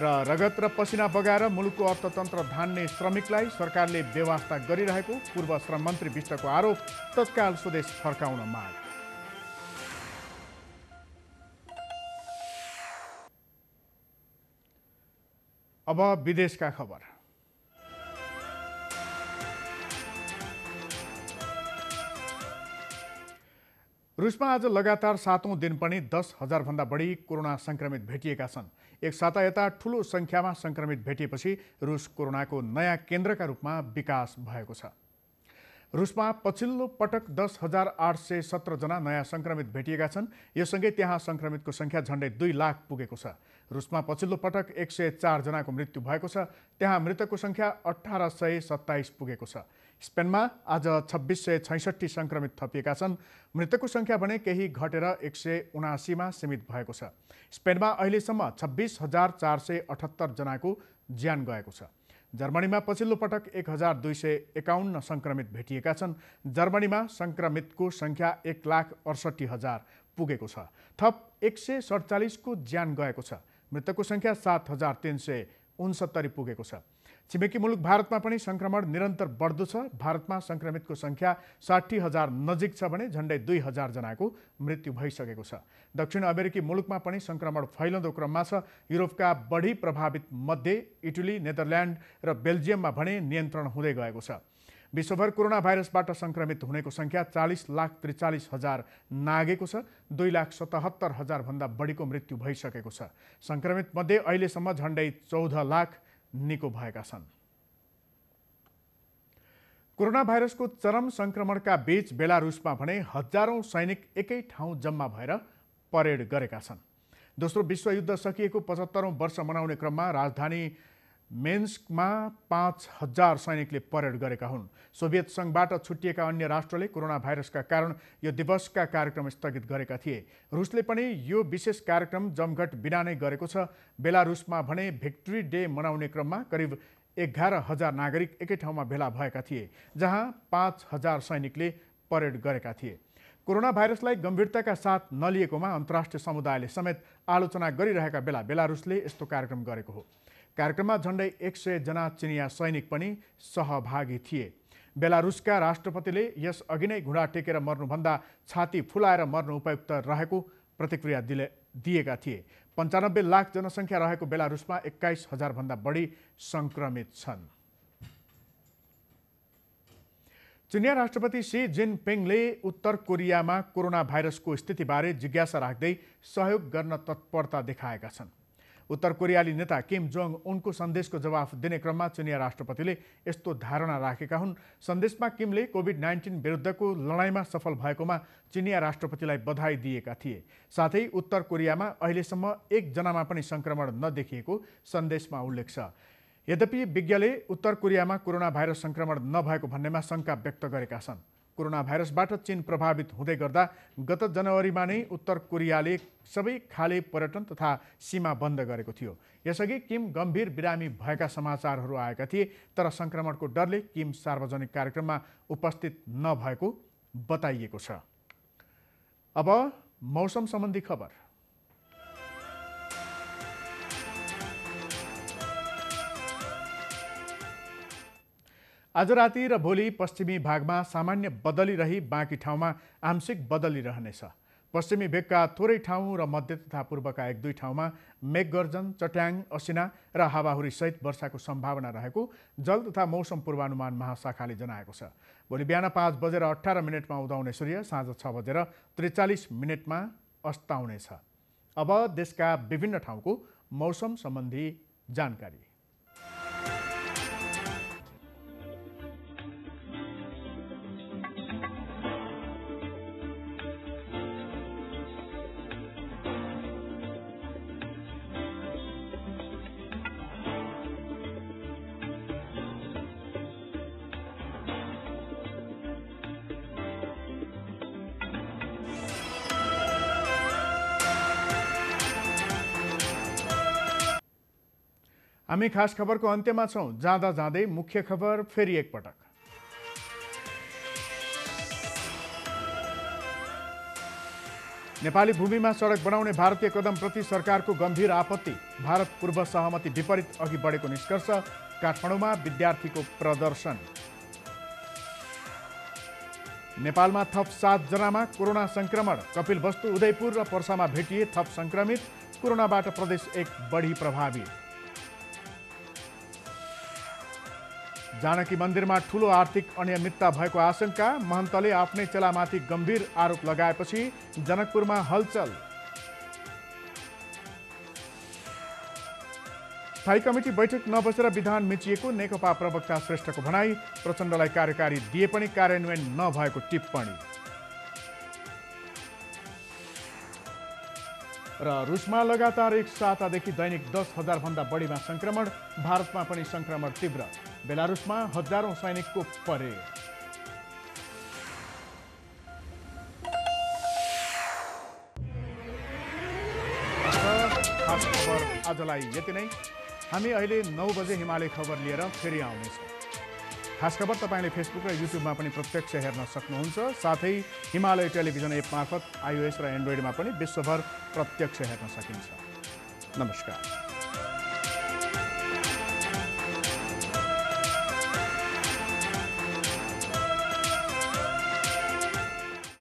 र रगत र पसिना बगाएर मुलुकको अर्थतन्त्र धान्ने श्रमिकलाई सरकारले बेवास्ता गरिरहेको पूर्व श्रम मन्त्री विष्टको आरोप, तत्काल स्वदेश फर्काउन माग। अब विदेशका खबर। रुसमा आज लगातार 7औं दिन पनि 10,000 भन्दा बढी कोरोना संक्रमित भेटिएका छन्। एक साता यता ठूलो संख्यामा संक्रमित भेटिएपछि रुस कोरोनाको नयाँ केन्द्रका रूपमा विकास भएको छ। रुसमा पछिल्लो पटक 10,817 जना नयाँ संक्रमित भेटिएका छन्। यससँगै त्यहाँ संक्रमितको संख्या झण्डै 2 लाख पुगेको छ। रुसमा पछिल्लो पटक 104 जनाको मृत्यु भएको छ। त्यहाँ मृतकको संख्या 1827 पुगेको छ। स्पेनमा आज 2666 संक्रमित थपिएका छन्। मृतकको संख्या भने केही घटेर 179 मा सीमित भएको छ। स्पेनमा अहिलेसम्म 26,478 जनाको ज्यान गएको छ। जर्मनीमा पछिल्लो पटक 1,251 संक्रमित भेटिएका छन्। जर्मनीमा संक्रमितको संख्या 1,68,000 पुगेको छ। थप 147 को ज्यान गएको छ। मृतकको संख्या 7,369 पुगेको छ। छिमेकी मुलुक भारतमा पनि संक्रमण निरन्तर बढ्दो छ। भारतमा संक्रमितको संख्या 60,000 नजिक छ भने झण्डै 2,000 जनाको मृत्यु भइसकेको छ। दक्षिण अमेरिकी मुलुकमा पनि संक्रमण फैलँदो क्रममा छ। युरोपका बढी प्रभावित मध्ये इटली, नेदरल्यान्ड र बेल्जियममा भने नियन्त्रण हुँदै गएको छ। विश्वभर कोरोना भाइरसबाट संक्रमित हुनेको संख्या 40,43,000 नागेको छ। 2,77,000 भन्दा बढीको मृत्यु भइसकेको छ। संक्रमित मध्ये अहिलेसम्म झण्डै 14 लाख निको भएका छन्। कोरोना भाइरसको चरम संक्रमणका बीच बेलारुसमा भने हजारौं सैनिक एकै ठाउँ जम्मा भएर परेड गरेका छन्। दोस्रो विश्वयुद्ध सकिएको 75औं वर्ष मनाउने क्रममा राजधानी मिन्स्कमा 5,000 सैनिकले परेड गरेका हुन्। सोभियत संघबाट छुट्टिएका अन्य राष्ट्रले कोरोना भाइरसका कारण यो दिवसका कार्यक्रम स्थगित गरेका थिए। रुसले पनि यो विशेष कार्यक्रम जमघट बिना नै गरेको छ। बेलारुसमा भने भिक्ट्री डे मनाउने क्रममा करिब 11,000 नागरिक एकै ठाउँमा भेला भएका थिए, जहाँ 5,000 सैनिकले परेड गरेका थिए। कोरोना भाइरसलाई गम्भीरताका साथ नलिएकोमा अन्तर्राष्ट्रिय समुदायले समेत आलोचना गरिरहेका बेला बेलारुसले यस्तो कार्यक्रम गरेको हो। कार्यक्रममा झण्डै 100 जना चिनिया सैनिक पनि सहभागी थिए। बेलारुसका राष्ट्रपतिले यस अघि नै घुँडा टेकेर मर्नुभन्दा छाती फुलाएर मर्नु उपयुक्त रहेको प्रतिक्रिया दिएका थिए। 95 लाख जनसङ्ख्या रहेको बेलारुसमा 21,000 भन्दा बढी संक्रमित छन्। चिनिया राष्ट्रपति सी जिनपिङले उत्तर कोरियामा कोरोना भाइरसको स्थितिबारे जिज्ञासा राख्दै सहयोग गर्न तत्परता देखाएका छन्। उत्तर कोरियाली नेता किम जोङ उनको सन्देशको जवाफ दिने क्रममा चिनिया राष्ट्रपतिले यस्तो धारणा राखेका हुन्। सन्देशमा किमले कोभिड-19 विरुद्धको लडाईँमा सफल भएकोमा चिनिया राष्ट्रपतिलाई बधाई दिएका थिए। साथै उत्तर कोरियामा अहिलेसम्म 1 जनामा पनि संक्रमण नदेखिएको सन्देशमा उल्लेख छ। यद्यपि विज्ञले उत्तर कोरियामा कोरोना भाइरस संक्रमण नभएको भन्नेमा शंका व्यक्त गरेका छन्। कोरोना भाइरसबाट चीन प्रभावित हुँदै गर्दा गत जनवरीमा नै उत्तर कोरियाले सबै खाले पर्यटन तथा सीमा बन्द गरेको थियो। यसअघि किम गम्भीर बिरामी भएका समाचारहरू आएका थिए, तर संक्रमणको डरले किम सार्वजनिक कार्यक्रममा उपस्थित नभएको बताइएको छ। अब मौसम सम्बन्धी खबर। आज राति र भोलि पश्चिमी भागमा सामान्य बदली रही बाँकी ठाउँमा आंशिक बदली रहनेछ। पश्चिमी भेगका थोरै ठाउँ र मध्य तथा पूर्वका 1-2 ठाउँमा मेघगर्जन, चट्याङ, असिना र हावाहुरी सहित वर्षाको सम्भावना रहेको जल तथा मौसम पूर्वानुमान महाशाखाले जनाएको छ। भोलि बिहान 5:18 उदाउने सूर्य साँझ 6:43 अस्ताउनेछ। अब देशका विभिन्न ठाउँको मौसम सम्बन्धी जानकारी। हामी खास खबरको अन्त्यमा छौं। जाँदा जाँदै मुख्य खबर फेरि एकपटक। नेपाली भूमिमा सडक बनाउने भारतीय कदमप्रति सरकारको गम्भीर आपत्ति। भारत पूर्व सहमति विपरीत अघि बढेको निष्कर्ष। काठमाडौँमा विद्यार्थीको प्रदर्शन। नेपालमा थप 7 जनामा कोरोना संक्रमण। कपिलवस्तु, उदयपुर र पर्सामा भेटिए थप संक्रमित। कोरोनाबाट प्रदेश 1 बढी प्रभावित। जानकी मन्दिरमा ठूलो आर्थिक अनियमितता भएको आशंका। महन्तले आफ्नै चेलामाथि गम्भीर आरोप लगाएपछि जनकपुरमा हलचल। स्थायी कमिटी बैठक नबसेर विधान मिचिएको। नेकपा प्रवक्ता श्रेष्ठको भनाई। प्रचण्डलाई कार्यकारी दिए पनि कार्यान्वयन नभएको टिप्पणी। र रुसमा लगातार 1 सातादेखि दैनिक 10,000 भन्दा बढीमा संक्रमण। भारतमा पनि संक्रमण तीव्र। बेलारुसमा हजारौं सैनिकको परेड। खास खबर आजलाई यति नै। हामी अहिले 9 बजे हिमालय खबर लिएर फेरि आउनेछौँ। खास खबर तपाईँले फेसबुक र युट्युबमा पनि प्रत्यक्ष हेर्न सक्नुहुन्छ। साथै हिमालय टेलिभिजन एप मार्फत iOS र एन्ड्रोइडमा पनि विश्वभर प्रत्यक्ष हेर्न सकिन्छ। नमस्कार।